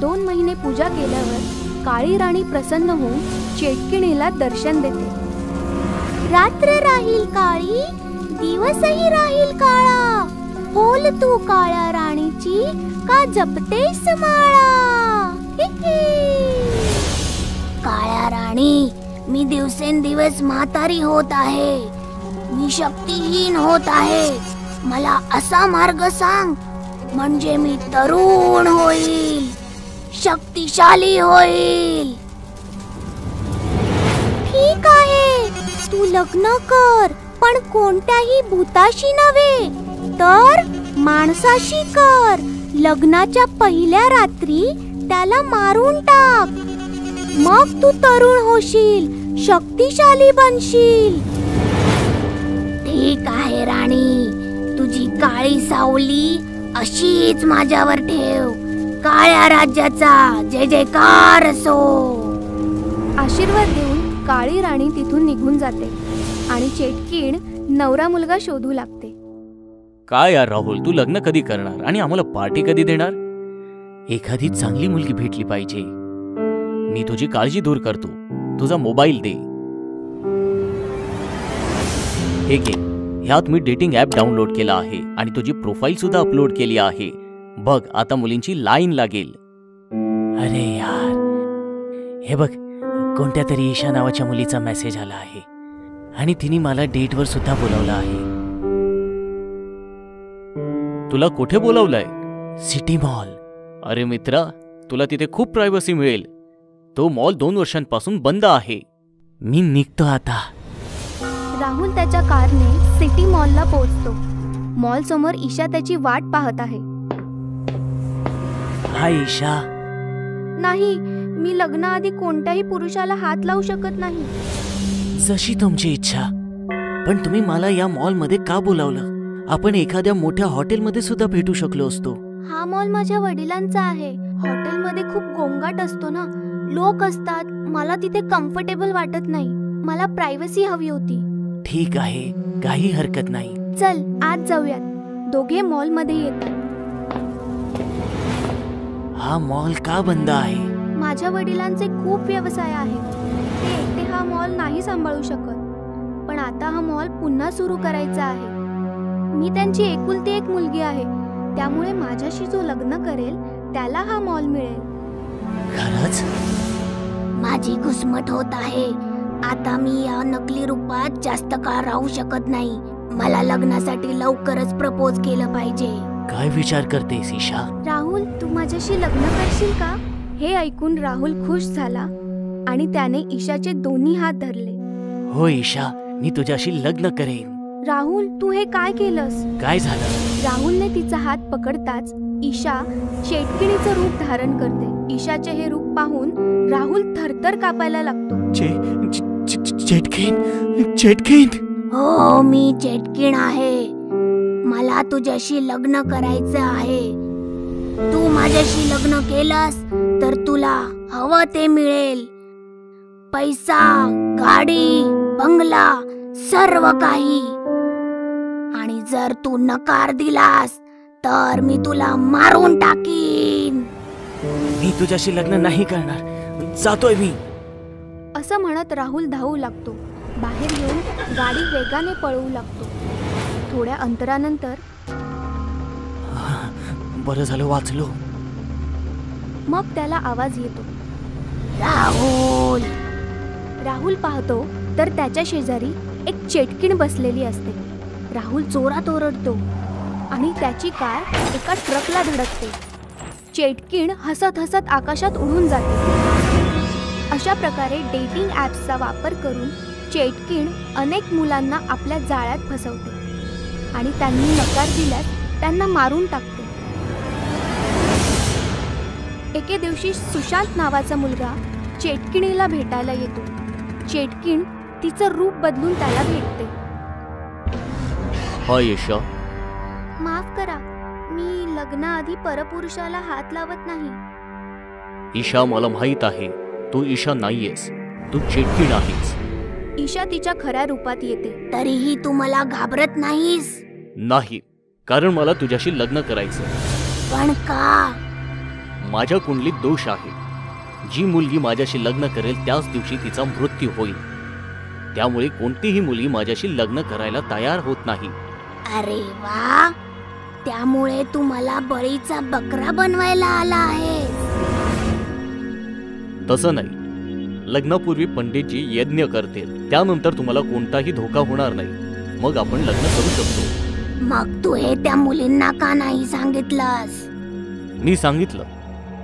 Speaker 3: 2 महिने पूजा केल्यावर काळी राणी प्रसन्न होऊन चेटकिणीला दर्शन देते.
Speaker 1: रात्र राहील काळी, दिवसही राहील काळा. बोल तू काळ्या राणीची का जपतेस माळा. काळ्या राणी, मी दिवसेंदिवस म्हातारी होत आहे. मी शक्तिहीन होत आहे. मला असा मार्ग सांग म्हणजे मी तरुण होईल, शक्तिशाली होईल. ठीक आहे, तू लग्न कर, पण कोणत्याही भूताशी नव्हे तर माणसाशी कर. लग्नाच्या पहिल्या रात्री त्याला मारून टाक. मग तू तरुण होशील, शक्तिशाली बनशील. ठीक आहे राणी, तुझी काळी सावली अशीच माझ्यावर ठेव. काळ्या राज्याचा जय जयकार असो.
Speaker 3: आशीर्वाद देऊन काळी राणी तिथून निघून जाते आणि चेटकीण नवरा मुलगा शोधू लागते.
Speaker 10: काय यार राहुल, तू लग्न कधी करणार आणि आम्हाला पार्टी कधी देणार? एखादी चांगली मुलगी भेटली पाहिजे. मी तुझी काळजी दूर करतो. तुझा मोबाईल दे. हे घे, ह्यात मी डेटिंग ॲप डाउनलोड केला आहे आणि तुझी प्रोफाईल सुद्धा अपलोड केली आहे. बघ आता मुलींची लाईन लागेल. अरे यार, हे बघ कोणत्या तरी ईशा नावाच्या मुलीचा मेसेज आला आहे आणि तिने मला डेटवर सुद्धा बोलावलं आहे. तुला कुठे बोलावलंय? City mall. अरे मित्रा, तुला तिथे खूप प्रायव्हसी मिळेल. तो मॉल 2 वर्षांपासून बंद आहे. मी निघतो आता.
Speaker 3: राहुल त्याच्या कारने सिटी मॉलला पोहोचतो. मॉल समोर ईशा त्याची वाट पाहत आहे.
Speaker 10: हाय ईशा.
Speaker 3: नाही, मी लग्नाआधी कोणत्याही पुरुषाला हात लावू शकत नाही.
Speaker 10: जशी तुमची इच्छा, पण तुम्ही मला या मॉलमध्ये का बोलावलं? आपण एखाद्या मोठ्या हॉटेलमध्ये सुद्धा भेटू शकलो असतो.
Speaker 3: हा मॉल माझ्या वडिलांचा आहे. हॉटेलमध्ये खूप गोंगाट असतो ना, लोक असतात. मला तिथे कम्फर्टेबल वाटत नाही. मला प्रायव्हसी हवी होती.
Speaker 10: ठीक आहे, काही हरकत नाही.
Speaker 3: चल आज जाऊयात. दोघे मॉल मध्ये येतात.
Speaker 10: हा मॉल का बंद आहे?
Speaker 3: माझ्या वडिलांचे खूप व्यवसाय आहेत. ते एकटे हा मॉल नाही सांभाळू शकत. पण आता हा मॉल पुन्हा सुरू करायचा आहे. मी त्यांची एकुलती एक मुलगी आहे. त्यामुळे माझ्याशी जो लग्न करेल त्याला हा मॉल मिळेल.
Speaker 10: खरंच?
Speaker 5: माझी घुसमट होत आहे. आता मी या नकली रूपात जास्त काळ राहू शकत नाही. मला लग्नासाठी लवकरच प्रपोज केलं पाहिजे.
Speaker 10: काय विचार करतेस ईशा?
Speaker 3: राहुल, तू माझ्याशी लग्न करशील का? हे ऐकून राहुल खुश झाला आणि त्याने ईशाचे दोन्ही हात धरले.
Speaker 10: हो ईशा, मी तुझ्याशी लग्न करेन.
Speaker 3: राहुल, तू हे काय केलंस?
Speaker 10: काय झालं?
Speaker 3: राहुलने तिचा हात पकडताच ईशा चेटकिणीचं रूप धारण करते. ईशाचे हे रूप पाहून राहुल थरथर कापायला लागतो.
Speaker 10: चेटकिन?
Speaker 5: हो, मी चेटकिण आहे. मला तुझ्याशी लग्न करायचं आहे. तू माझ्याशी लग्न केलंस तर तुला हवं ते मिळेल. पैसा, गाडी, बंगला, सर्व काही. आणि जर तू नकार दिलास तर मी तुला मारून टाकीन.
Speaker 10: मी तुझ्याशी लग्न नाही करणार. जातोय मी.
Speaker 3: असं म्हणत राहुल धावू लागतो. बाहेर येऊन गाडी वेगाने पळवू लागतो. थोड्या अंतरानंतर
Speaker 10: बरं झालं वाचलो.
Speaker 3: मग त्याला आवाज येतो.
Speaker 5: राहुल.
Speaker 3: राहुल पाहतो तर त्याच्या शेजारी एक चेटकीण बसलेली असते. राहुल जोरात ओरडतो आणि त्याची कार एका ट्रकला धडकते. चेटकीण हसत हसत आकाशात उडून जाते. अशा प्रकारे डेटिंग ॲप्सचा वापर करून चेटकीण अनेक मुलांना आपल्या जाळ्यात फसवते आणि त्यांनी नकार दिल्यास त्यांना मारून टाकते. एके दिवशी सुशांत नावाचा मुलगा चेटकिणीला भेटायला येतो. चेटकीण तिचं रूप बदलून त्याला भेटते.
Speaker 10: हाय ईशा.
Speaker 3: माफ करा, मी लग्नाआधी परपुरुषाला हात लावत नाही.
Speaker 10: ईशा, मला माहित आहे तू ईशा नाहीयेस. तू चेटकीण आहेस.
Speaker 3: ईशा तिच्या खऱ्या रूपात येते.
Speaker 5: तरीही तू मला घाबरत नाहीस?
Speaker 10: नाही, कारण मला तुझ्याशी लग्न करायचं.
Speaker 5: पण का?
Speaker 10: माझ्या कुंडलीत दोष आहे. जी मुलगी माझ्याशी लग्न करेल त्याच दिवशी तिचा मृत्यू होईल. त्यामुळे कोणतीही मुलगी माझ्याशी लग्न करायला तयार होत नाही.
Speaker 5: अरे वा, त्यामुळे तू मला बळीचा बकरा बनवायला आला आहेस.
Speaker 10: तसं नाही. लग्नापूर्वी पंडितजी यज्ञ करतील. त्यानंतर तुम्हाला कोणताही धोका होणार नाही. मग आपण लग्न करू शकतो.
Speaker 5: मग तू हे त्या मुलींना का नाही सांगितलंस?
Speaker 10: मी सांगितलं,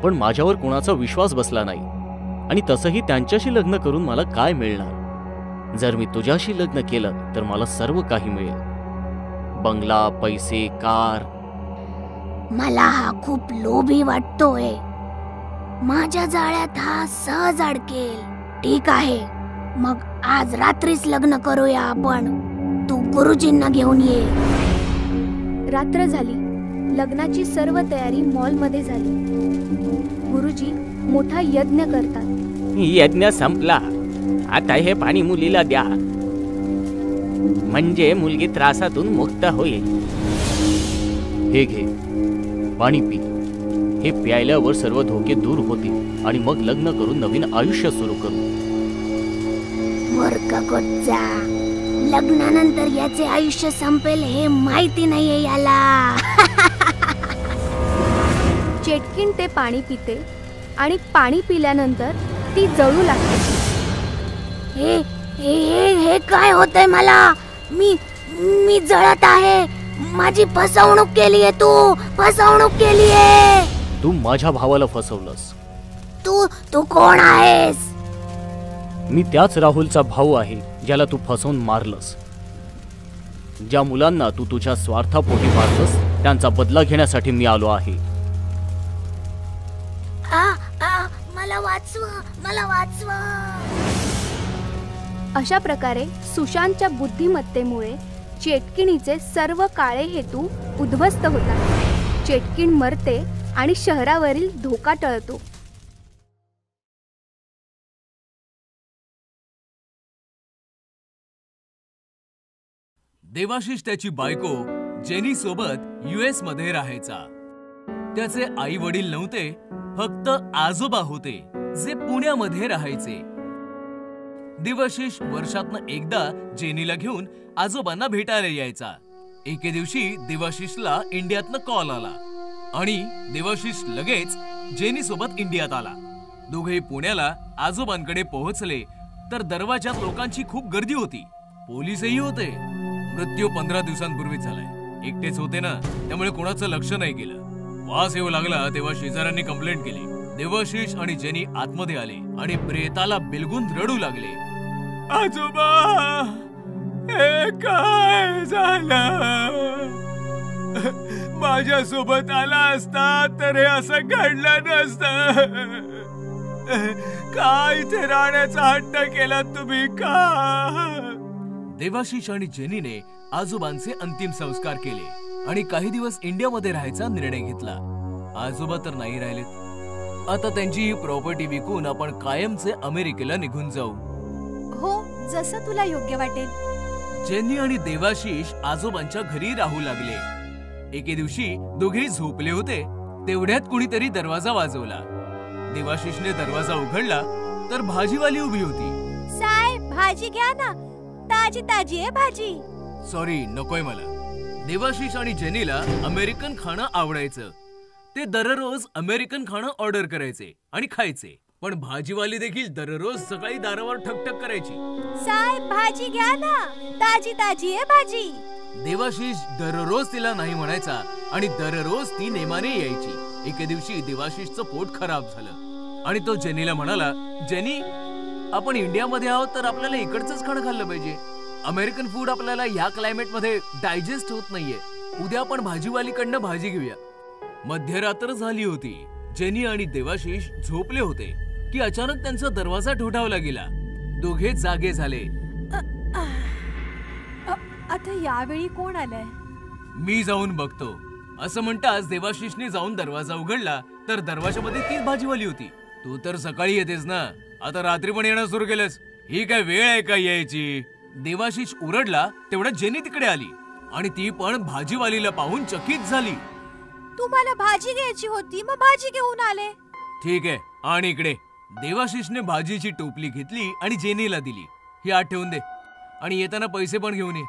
Speaker 10: पण माझ्यावर कोणाचा विश्वास बसला नाही. आणि तसंही त्यांच्याशी लग्न करून मला काय मिळणार? जर मी तुझ्याशी लग्न केलं तर मला सर्व काही मिळेल. बंगला, पैसे, कार.
Speaker 5: मला हा खूप लोभी वाटतोय. माझ्या जाळ्यात हा सहज अडकेल. ठीक आहे, मग आज रात्रीच लग्न करूया आपण. तू गुरुजींना घेऊन ये.
Speaker 3: रात्र झाली. लग्नाची सर्व तयारी मॉलमध्ये झाली. गुरुजी मोठा यज्ञ करतात.
Speaker 2: यज्ञ संपला. आता हे पाणी मुलीला द्या, म्हणजे मुलगी त्रासातून मुक्त होईल.
Speaker 10: हे घे, पाणी पी. हे प्यायल्यावर सर्व धोके दूर होतील आणि मग लग्न करून नवीन आयुष्य सुरू करू.
Speaker 5: मूर्ख कोच्चा, लग्नानंतर याचे आयुष्य संपेल हे माहिती नाहीये याला.
Speaker 3: चेटकीण ते पाणी पिते आणि पाणी पिल्यानंतर ती जळू लागते.
Speaker 12: हे हे हे हे काय होतंय मला? मी जळत आहे. माझी फसवणूक केलीये तू, फसवणूक केलीये.
Speaker 10: तू माझ्या भावाला फसवलंस.
Speaker 12: तू कोण आहेस?
Speaker 10: मी त्याच राहुलचा भाऊ आहे ज्याला तू फसवून मारलंस. ज्या मुलांना तू तुझ्या स्वार्थापोटी मारलंस त्यांचा बदला घेण्यासाठी मी आलो आहे.
Speaker 12: मला वाचवा, मला वाचवा.
Speaker 3: अशा प्रकारे सुशांतच्या बुद्धिमत्तेमुळे चेटकिणीचे सर्व काळे हेतू उद्ध्वस्त होतात. चेटकीण मरते आणि शहरावरील धोका टळतो.
Speaker 4: देवाशिष त्याची बायको जेनी सोबत US मध्ये राहायचा. त्याचे आई वडील नव्हते, फक्त आजोबा होते जे पुण्यामध्ये राहायचे. देवाशिष वर्षातनं एकदा जेनीला घेऊन आजोबांना भेटायला यायचा. एके दिवशी देवाशिषला इंडियातनं कॉल आला आणि देवाशिष लगेच जेनी सोबत इंडियात आला. दोघे पुण्याला आजोबांकडे पोहोचले तर दरवाजात लोकांची खूप गर्दी होती. पोलीसही होते. मृत्यू 15 दिवसांपूर्वीच झालाय. एकटेच होते ना, त्यामुळे कोणाचं लक्ष नाही केलं. वास येऊ लागला तेव्हा शेजाऱ्यांनी कंप्लेंट केली. देवाशिष आणि जेनी आतमध्ये आले आणि प्रेताला बिलगून रडू लागले. आजोबा, हे काय झालं? माझ्या सोबत आला असता तर हे असं घडलं नसतं. काय इथे राहण्याचा हट्ट केला तुम्ही का? देवाशिष आणि जेनीने आजोबांचे अंतिम संस्कार केले आणि काही दिवस इंडियामध्ये राहायचा निर्णय घेतला. आजोबा तर नाही राहिलेत. आता त्यांची ही प्रॉपर्टी विकून आपण कायमचे अमेरिकेला निघून जाऊ.
Speaker 6: हो, जसं तुला योग्य वाटेल.
Speaker 4: जेनी आणि देवाशिष आजोबांच्या घरी राहू लागले. एके दिवशी दोघे झोपले होते तेवढ्यात कुणीतरी दरवाजा वाजवला. देवाशिषने दरवाजा उघडला तर भाजीवाली उभी होती.
Speaker 5: साहेब, भाजी घ्या ना, ताजी ताजी आहे भाजी.
Speaker 4: सॉरी, नकोय मला. देवाशिष आणि जेनीला अमेरिकन खाणं आवडायचं. ते दररोज अमेरिकन खाणं ऑर्डर करायचे आणि खायचे. पण भाजीवाली देखील दररोज सकाळी दारावर ठकठक करायची.
Speaker 5: साहेब, भाजी घ्या ना, ताजी ताजी आहे भाजी.
Speaker 4: देवाशिष दररोज तिला नाही म्हणायचा आणि दररोज ती नेमाने यायची. एके दिवशी देवाशिषचं पोट खराब झालं आणि तो जेनीला म्हणाला, जेनी, आपण इंडियामध्ये आहोत तर आपल्याला इकडचंच खाणं खाल्लं पाहिजे. अमेरिकन फूड आपल्याला या क्लायमेटमध्ये डायजेस्ट होत नाहीये. उद्या आपण भाजीवालीकडनं भाजी घेऊया. मध्यरात्र झाली होती. जेनी आणि देवाशिष झोपले होते की अचानक त्यांचा दरवाजा ठोठावला गेला. दोघे जागे झाले.
Speaker 6: आता यावेळी कोण आलंय?
Speaker 4: मी जाऊन बघतो, असं म्हणताच देवाशिषने जाऊन दरवाजा उघडला तर दरवाजामध्ये तीच भाजीवाली होती. तू तर सकाळी येतेस ना, आता रात्री पण येणं सुरू केलंस? ही काय वेळ आहे का यायची? देवाशिष उरडला. तेवढ्यात जेनी तिकडे आली आणि ती पण भाजीवालीला पाहून चकित झाली.
Speaker 5: तुम्हाला भाजी घ्यायची होती, मग भाजी घेऊन आले.
Speaker 4: ठीक आहे, आणि इकडे. देवाशिषने भाजीची टोपली घेतली आणि जेनीला दिली. ही आत ठेवून दे आणि येताना पैसे पण घेऊन ये.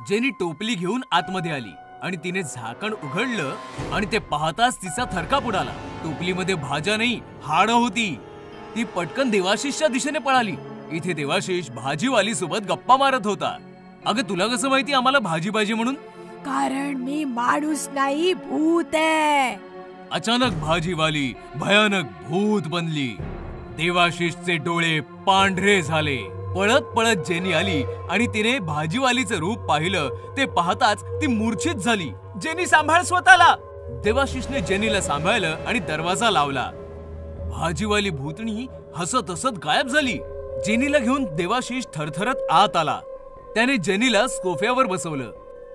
Speaker 4: जेनी टोपली घेऊन आतमध्ये आली आणि तिने झाकण उघडलं आणि ते पाहताच तिचा थरकाप उडाला. टोपलीमध्ये भाज्या नाही, हाडं होती. ती पटकन देवाशिषच्या दिशेने पळाली. इथे देवाशिष भाजीवाली सोबत गप्पा मारत होता. अगं, तुला कसं माहिती आम्हाला भाजी पाहिजे म्हणून?
Speaker 6: कारण मी माणूस नाही, भूत आहे.
Speaker 4: अचानक भाजीवाली भयानक भूत बनली. देवाशिषचे डोळे पांढरे झाले. पळत पळत जेनी आली आणि तिने भाजीवालीचं रूप पाहिलं. ते पाहताच ती मूर्छित झाली. जेनी, सांभाळ स्वतःला. देवाशिषने जेनीला सांभाळलं आणि दरवाजा लावला. भाजीवाली भूतणी हसत हसत गायब झाली. जेनीला घेऊन देवाशिष थरथरत आत आला. त्याने जेनीला सोफ्यावर बसवलं.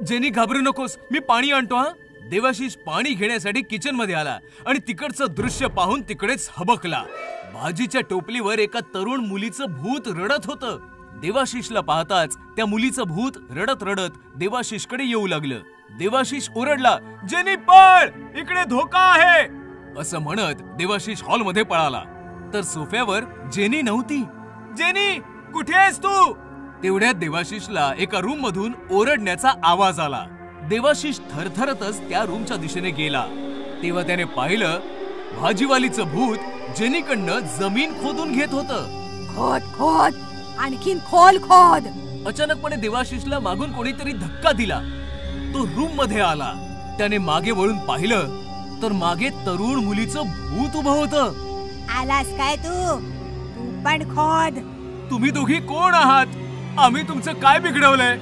Speaker 4: जेनी, घाबरू नकोस, मी पाणी आणतो हा. देवाशिष पाणी घेण्यासाठी किचन मध्ये आला आणि तिकडचं दृश्य पाहून तिकडेच हबकला. भाजीच्या टोपलीवर एका तरुण मुलीचं भूत रडत होतं. देवाशिषला पाहताच त्या मुलीचं भूत रडत रडत देवाशिषकडे येऊ लागलं. देवाशिष ओरडला, जेनी पळ, इकडे धोका आहे. असं म्हणत देवाशिष हॉलमध्ये पळाला तर सोफ्यावर जेनी नव्हती. जेनी, कुठे आहेस तू? तेवढ्यात देवाशिषला एका रूम मधून ओरडण्याचा आवाज आला. देवाशिष थरथरतच त्या रूमच्या दिशेने गेला. तेव्हा त्याने पाहिलं भाजीवालीचं भूत जेनीकडनं जमीन खोदून घेत होतं.
Speaker 6: खोद खोद, आणखीन खोल खोद.
Speaker 4: अचानकपणे देवाशिषला मागून कोणीतरी धक्का दिला. तो रूम मध्ये आला. त्याने मागे वळून पाहिलं तर मागे तरुण मुलीचं भूत उभं होतं.
Speaker 6: आलास काय तू? तू पण खोद.
Speaker 4: तुम्ही दोघी कोण आहात? आम्ही तुमचं काय बिघडवलंय?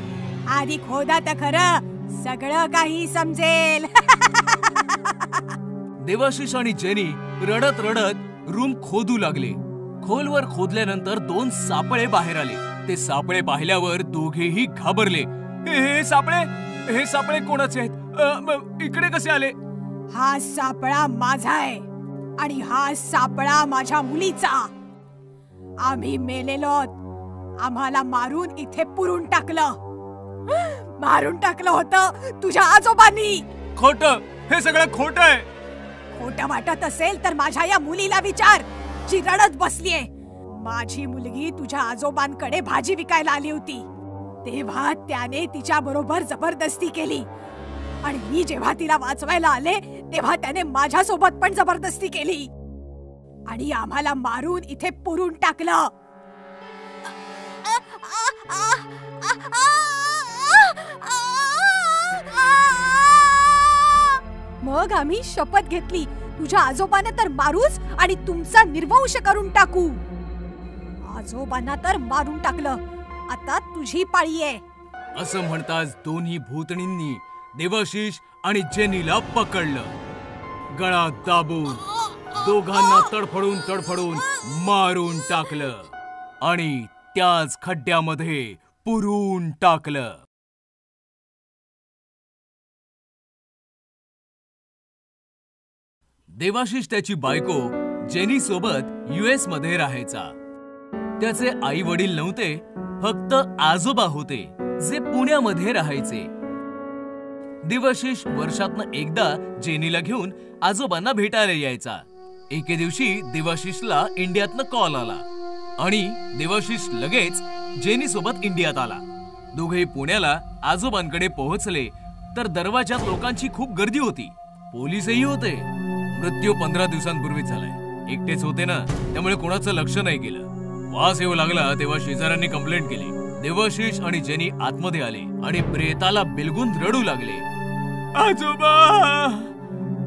Speaker 6: आधी खोदा तर खरं, सगळं काही समजेल.
Speaker 4: देवाशिष आणि जेनी रडत रडत रूम खोदू लागले. खोलवर खोदल्यानंतर 2 सापळे बाहेर आले. ते सापळे पाहिल्यावर दोघेही घाबरले. हे सापळे कोणाचे आहेत? इकडे कसे आले?
Speaker 6: हा सापळा माझा आहे आणि हा सापळा माझ्या मुलीचा. आम्ही मेलेलो. आम्हाला मारून इथे पुरून टाकलं. मारून टाकलं होतं तुझ्या आजोबांनी.
Speaker 4: खोटं. हे सगळं खोटं आहे.
Speaker 6: खोटं वाटत असेल तर माझ्या या मुलीला विचार, जी रडत बसलीये. माझी मुलगी तुझ्या आजोबांकडे भाजी विकायला आली होती. तेव्हा त्याने तिच्या बरोबर जबरदस्ती केली आणि मी जेव्हा तिला वाचवायला आले तेव्हा त्याने माझ्या सोबत पण जबरदस्ती केली आणि आम्हाला मारून इथे पुरून टाकलं. मग आम्ही शपथ घेतली, तुझ्या आजोबांना तर मारूच आणि तुमचा निर्वंश करून टाकू. आजोबांना तर मारून टाकलं, आता तुझी पाळी आहे.
Speaker 4: असं म्हणताच दोन्ही भूतणींनी देवाशिष आणि जेनीला पकडलं. गळा दाबून दोघांना तडफडून मारून टाकलं आणि त्याच खड्ड्यामध्ये पुरून टाकलं. देवाशिष त्याची बायको जेनी सोबत US मध्ये राहायचा. त्याचे आई वडील नव्हते, फक्त आजोबा होते जे पुण्यामध्ये राहायचे. देवाशिष वर्षातनं एकदा जेनीला घेऊन आजोबांना भेटायला यायचा. एके दिवशी देवाशिषला इंडियातनं कॉल आला आणि देवाशिष लगेच जेनी सोबत इंडियात आला. दोघेही पुण्याला आजोबांकडे पोहोचले तर दरवाजात लोकांची खूप गर्दी होती. पोलीसही होते. मृत्यू 15 दिवसांपूर्वीच झालाय. एकटेच होते ना, त्यामुळे कोणाचं लक्ष नाही केलं. वास येऊ लागला तेव्हा शेजाऱ्यांनी कंप्लेंट केली. देवाशिष आणि जेनी आतमध्ये आले आणि प्रेताला बिलगून रडू लागले. आजोबा,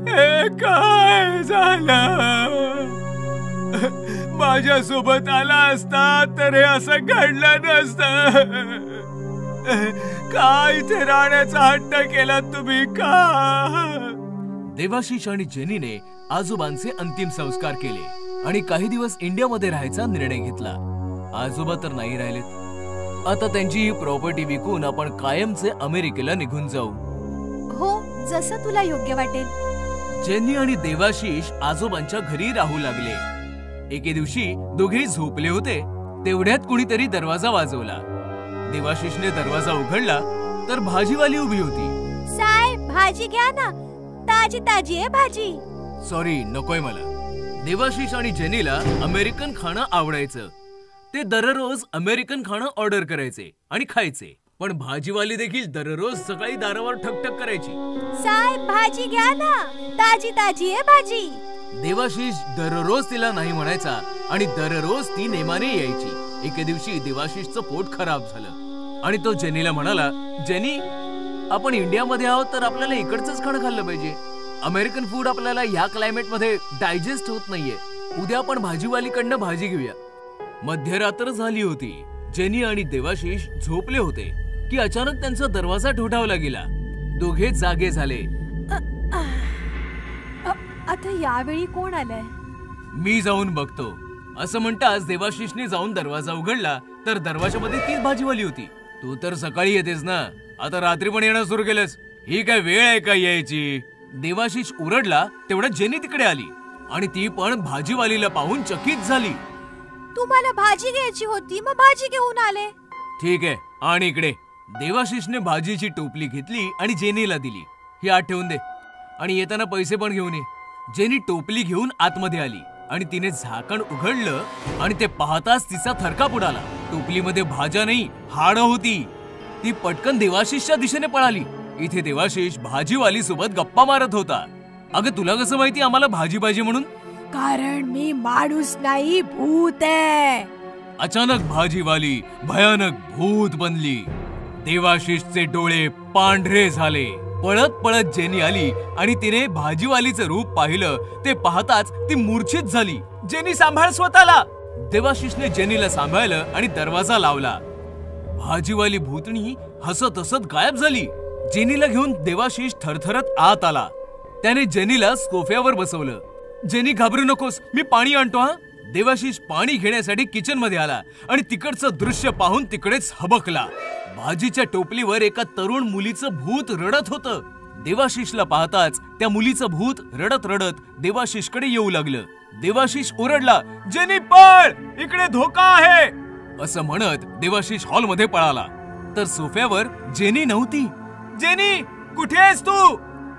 Speaker 4: हे काय झालं? माझ्या सोबत आला असता तर हे असं घडलं नसतं. काय इथे राहण्याचा हट्ट केला तुम्ही का? देवाशिष आणि जेनीने आजोबांचे अंतिम संस्कार केले आणि काही दिवस इंडियामध्ये राहायचा निर्णय घेतला. आजोबा तर नाही राहिलेत. आता त्यांची ही प्रॉपर्टी विकून आपण कायमचे अमेरिकेला निघून जाऊ.
Speaker 6: हो, जसं तुला योग्य वाटेल.
Speaker 4: जेनी आणि देवाशिष आजोबांच्या घरी राहू लागले. एके दिवशी दोघेही झोपले होते. तेवढ्यात कुणीतरी दरवाजा वाजवला. देवाशिषने दरवाजा उघडला तर भाजीवाली उभी होती.
Speaker 5: साहेब, भाजी घ्या ना, ताजी ताजी आहे भाजी.
Speaker 4: सॉरी, नकोय मला. देवाशिष आणि जेनीला अमेरिकन खाणं आवडायचं. ते दररोज अमेरिकन खाणं ऑर्डर करायचे आणि खायचे. पण भाजीवाली देखील दररोज सकाळी दारावर ठकठक करायची.
Speaker 5: साहेब, भाजी घ्या ना, ताजी ताजी आहे भाजी.
Speaker 4: देवाशिष दररोज तिला नाही म्हणायचा आणि दररोज ती नेमाने यायची. एके दिवशी देवाशिषचं पोट खराब झालं आणि तो जेनीला म्हणाला, जेनी, आपण इंडियामध्ये आहोत तर आपल्याला इकडचंच खाणं खाल्लं पाहिजे. अमेरिकन फूड आपल्याला ह्या क्लायमेटमध्ये डायजेस्ट होत नाहीये. उद्या आपण भाजीवालीकडनं भाजी घेऊया. मध्यरात्र झाली होती. जेनी आणि देवाशिष झोपले होते की अचानक त्यांचा दरवाजा ठोठावला गेला. दोघे जागे झाले.
Speaker 6: आता यावेळी कोण आलंय?
Speaker 4: मी जाऊन बघतो, असं म्हणताच देवाशिषने जाऊन दरवाजा उघडला तर दरवाजामध्ये तीच भाजीवाली होती. तू तर सकाळी येतेस ना, आता रात्री पण येणं सुरू केलंस? ही काय वेळ आहे का यायची? देवाशिष उरडला. तेवढ्यात जेनी तिकडे आली आणि ती पण भाजीवालीला पाहून चकित झाली.
Speaker 5: तुम्हाला भाजी घ्यायची होती, मग भाजी घेऊन आले.
Speaker 4: ठीक आहे, आणि इकडे. देवाशिषने भाजीची टोपली घेतली आणि जेनीला दिली. ही आत ठेवून दे आणि येताना पैसे पण घेऊन ये. जेनी टोपली घेऊन आतमध्ये आली आणि तिने झाकण उघडलं आणि ते पाहताच तिचा थरकाप उडाला. टोपलीमध्ये भाज्या नाही, हाडं होती. ती पटकन देवाशिषच्या दिशेने पळाली. इथे देवाशिष भाजीवाली सोबत गप्पा मारत होता. अगं तुला कसं माहिती आम्हाला भाजी पाहिजे म्हणून?
Speaker 6: कारण मी माणूस नाही, भूत आहे.
Speaker 4: अचानक भाजीवाली भयानक भूत बनली. देवाशिषचे डोळे पांढरे झाले. पळत पळत जेनी आली आणि तिने भाजीवालीचं रूप पाहिलं. ते पाहताच ती मूर्छित झाली. जेनी सांभाळ स्वतःला. देवाशिषने जेनीला सांभाळलं आणि दरवाजा लावला. भाजीवाली भूतणी हसत हसत गायब झाली. जेनीला घेऊन देवाशिष थरथरत आत आला. त्याने जेनीला सोफ्यावर बसवलं. जेनी घाबरू नकोस, मी पाणी आणतो हा. देवाशिष पाणी घेण्यासाठी किचन मध्ये आला आणि तिकडचं दृश्य पाहून तिकडेच हबकला. भाजीच्या टोपलीवर एका तरुण मुलीचं भूत रडत होतं. देवाशिषला पाहताच त्या मुलीचं भूत रडत रडत देवाशिषकडे येऊ लागलं. देवाशिष ओरडला, जेनी पळ, इकडे धोका आहे असं म्हणत देवाशिष हॉलमध्ये पळाला. तर सोफ्यावर जेनी नव्हती. जेनी कुठे आहेस तू?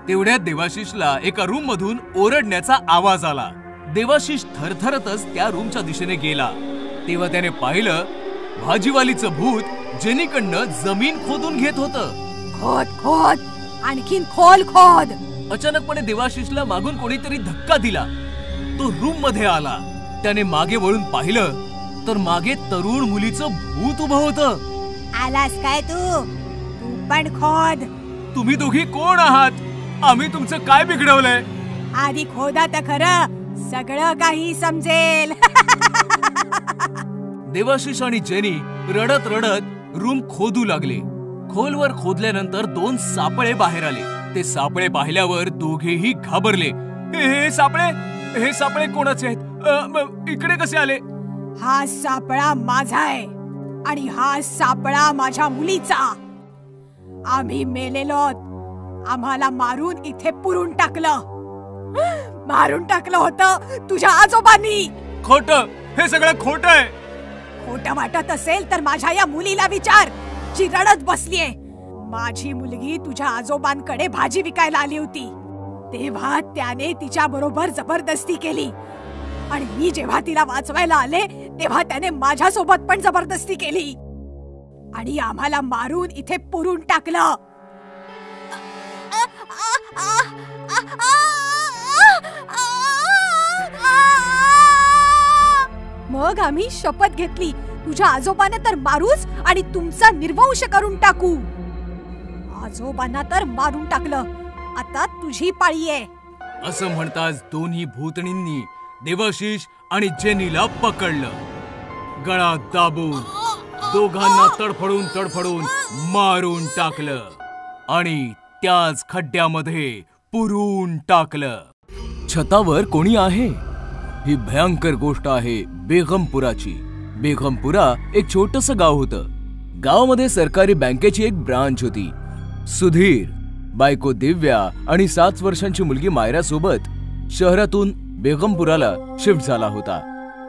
Speaker 4: तेवढ्यात देवाशिषला एका रूम मधून ओरडण्याचा आवाज आला. देवाशिष थरथरतच त्या रूमच्या दिशेने गेला. तेव्हा त्याने पाहिलं भाजीवालीचं भूत जेनीकडनं जमीन खोदून घेत होतं.
Speaker 6: खोद खोद, आणखीन खोल खोद.
Speaker 4: अचानकपणे देवाशिषला मागून कोणीतरी धक्का दिला. तो रूम मध्ये आला. त्याने मागे वळून पाहिलं तर मागे तरुण मुलीचं भूत उभं होतं.
Speaker 6: आलास काय तू? तू पण खोद.
Speaker 4: तुम्ही दोघी कोण आहात? आम्ही तुमचं काय बिघडवलंय?
Speaker 6: आधी खोदा तर खरं, सगळं काही समजेल.
Speaker 4: देवाशिष आणि जेनी रडत रडत रूम खोदू लागले. खोलवर खोदल्यानंतर 2 सापळे बाहेर आले. ते सापळे पाहिल्यावर दोघेही घाबरले. हे सापळे कोणाचे आहेत? इकडे कसे आले?
Speaker 6: हा सापळा माझा आहे आणि हा सापळा माझ्या मुलीचा. आम्ही मेलेलो. आम्हाला मारून इथे पुरून टाकलं. मारून टाकलं होतं तुझ्या आजोबांनी.
Speaker 4: खोटं, हे सगळं खोटं आहे.
Speaker 6: खोटं वाटत असेल तर माझ्या या मुलीला विचार, जी रडत बसलीये. माझी मुलगी तुझ्या आजोबांकडे भाजी विकायला आली होती. तेव्हा त्याने तिच्या बरोबर जबरदस्ती केली आणि मी जेव्हा तिला वाचवायला आले तेव्हा त्याने माझ्या सोबत पण जबरदस्ती केली आणि आम्हाला मारून इथे पुरून टाकलं. मग आम्ही शपथ घेतली, तुझ्या आजोबांना तर मारूच आणि तुमचा निर्वंश करून टाकू. आजोबांना तर मारून टाकलं, आता तुझी पाळी आहे.
Speaker 4: असं म्हणताच दोन्ही भूतणींनी देवाशिष आणि जेनीला पकडलं. गळा दाबून दोघांना तडफडून मारून टाकलं आणि त्याच खड्ड्यामध्ये पुरून टाकलं. छतावर कोणी आहे? ही भयंकर गोष्ट आहे बेगमपुराची. बेगमपुरा एक छोटंसं गाव होतं. गावामध्ये सरकारी बँकेची एक ब्रांच होती. सुधीर, बायको दिव्या आणि 7 वर्षांची मुलगी मायरा सोबत शहरातून बेगमपुराला शिफ्ट झाला होता.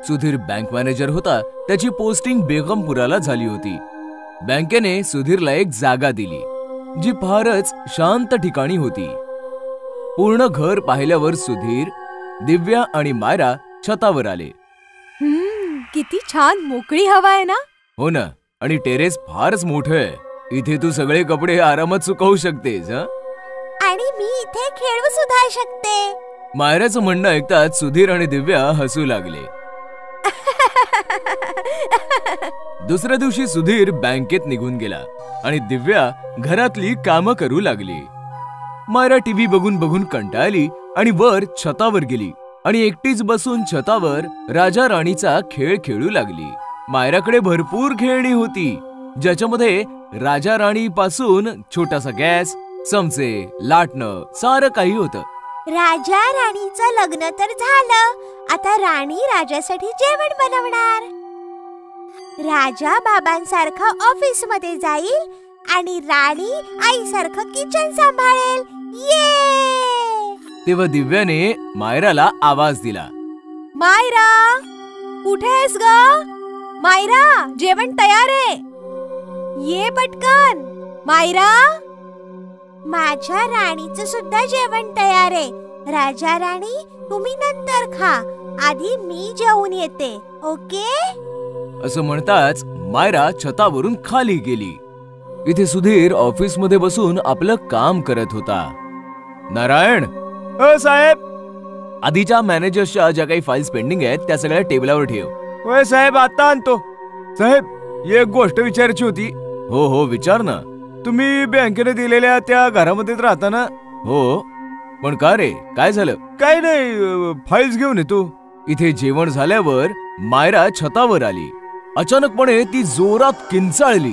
Speaker 4: सुधीर बँक मॅनेजर होता. त्याची पोस्टिंग बेगमपुराला झाली होती. बँकेने सुधीरला एक जागा दिली जी फारच शांत ठिकाणी होती. पूर्ण घर पाहिल्यावर सुधीर, दिव्या आणि मायरा छतावर आले.
Speaker 6: किती छान मोकळी हवा आहे ना?
Speaker 4: हो ना, आणि टेरेस फारच मोठं आहे. इथे तू सगळे कपडे आरामात सुकवू शकतेस.
Speaker 5: आणि मी इथे खेळू सुद्धा शकते.
Speaker 4: मायराचं म्हणणं ऐकताच सुधीर आणि दिव्या हसू लागले. दुसऱ्या दिवशी सुधीर बँकेत निघून गेला आणि दिव्या घरातली कामं करू लागली. मायरा टीव्ही बघून बघून कंटाळली आणि वर छतावर गेली आणि एकटीच बसून छतावर राजा राणीचा खेळ खेळू लागली. मायराकडे भरपूर खेळणी होती, ज्याच्यामध्ये राजा राणी पासून छोटासा गॅस, चमचे, लाटणं सारं काही होतं.
Speaker 5: राजा राणीचं लग्न तर झालं, आता राणी राजासाठी जेवण बनवणार. राजा बाबांसारखा ऑफिस मध्ये जाईल आणि राणी आईसारखं किचन सांभाळेल. ये!
Speaker 4: तेव्हा दिव्याने मायराला आवाज दिला.
Speaker 6: मायरा, कुठे आहेस ग? मायरा, जेवण तयार आहे, ये पटकन. मायरा,
Speaker 5: माझ्या राणीचं सुद्धा जेवण तयार आहे. राजा राणी, तुम्ही नंतर खा, आधी मी जेवून येते, ओके?
Speaker 4: असं म्हणताच मायरा छतावरून खाली गेली. इथे सुधीर ऑफिस मध्ये बसून आपलं काम करत होता. नारायण, साहेब, आधीच्या मॅनेजर्सच्या ज्या काही फाईल्स पेंडिंग आहेत त्या सगळ्या टेबलावर ठेव.
Speaker 7: होय साहेब, आता आणतो. साहेब, एक गोष्ट विचारायची होती.
Speaker 4: हो हो, विचार ना.
Speaker 7: तुम्ही बँकेने दिलेल्या त्या घरामध्येच राहता ना?
Speaker 4: हो, पण का रे, काय झालं?
Speaker 7: काय नाही, फाईल्स घेऊन येतो.
Speaker 4: इथे जेवण झाल्यावर मायरा छतावर आली. अचानकपणे ती जोरात किंचाळली.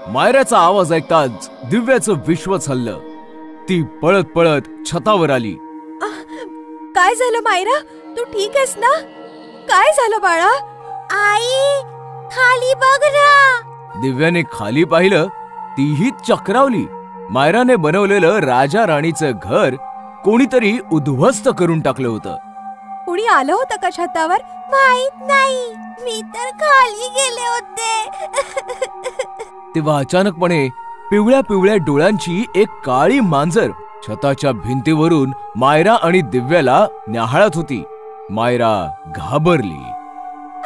Speaker 4: मायराचा आवाज ऐकताच दिव्याचं विश्वच हललं. ती पळत पळत छतावर आली.
Speaker 3: काय झालं मायरा, तू ठीक आहेस ना? काय झालं बाळा?
Speaker 5: आई, खाली बघ ना.
Speaker 4: दिव्याने खाली पाहिलं, तीही चक्रावली. मायराने बनवलेलं राजा राणीचं घर कोणीतरी उद्ध्वस्त करून टाकलं होतं.
Speaker 3: कुणी आलं होतं का छतावर?
Speaker 5: माहित नाही, मी तर खाली गेले होते.
Speaker 4: तेव्हा अचानकपणे पिवळ्या पिवळ्या डोळ्यांची एक काळी मांजर छताच्या भिंतीवरून मायरा आणि दिव्याला न्याहाळत होती. मायरा घाबरली.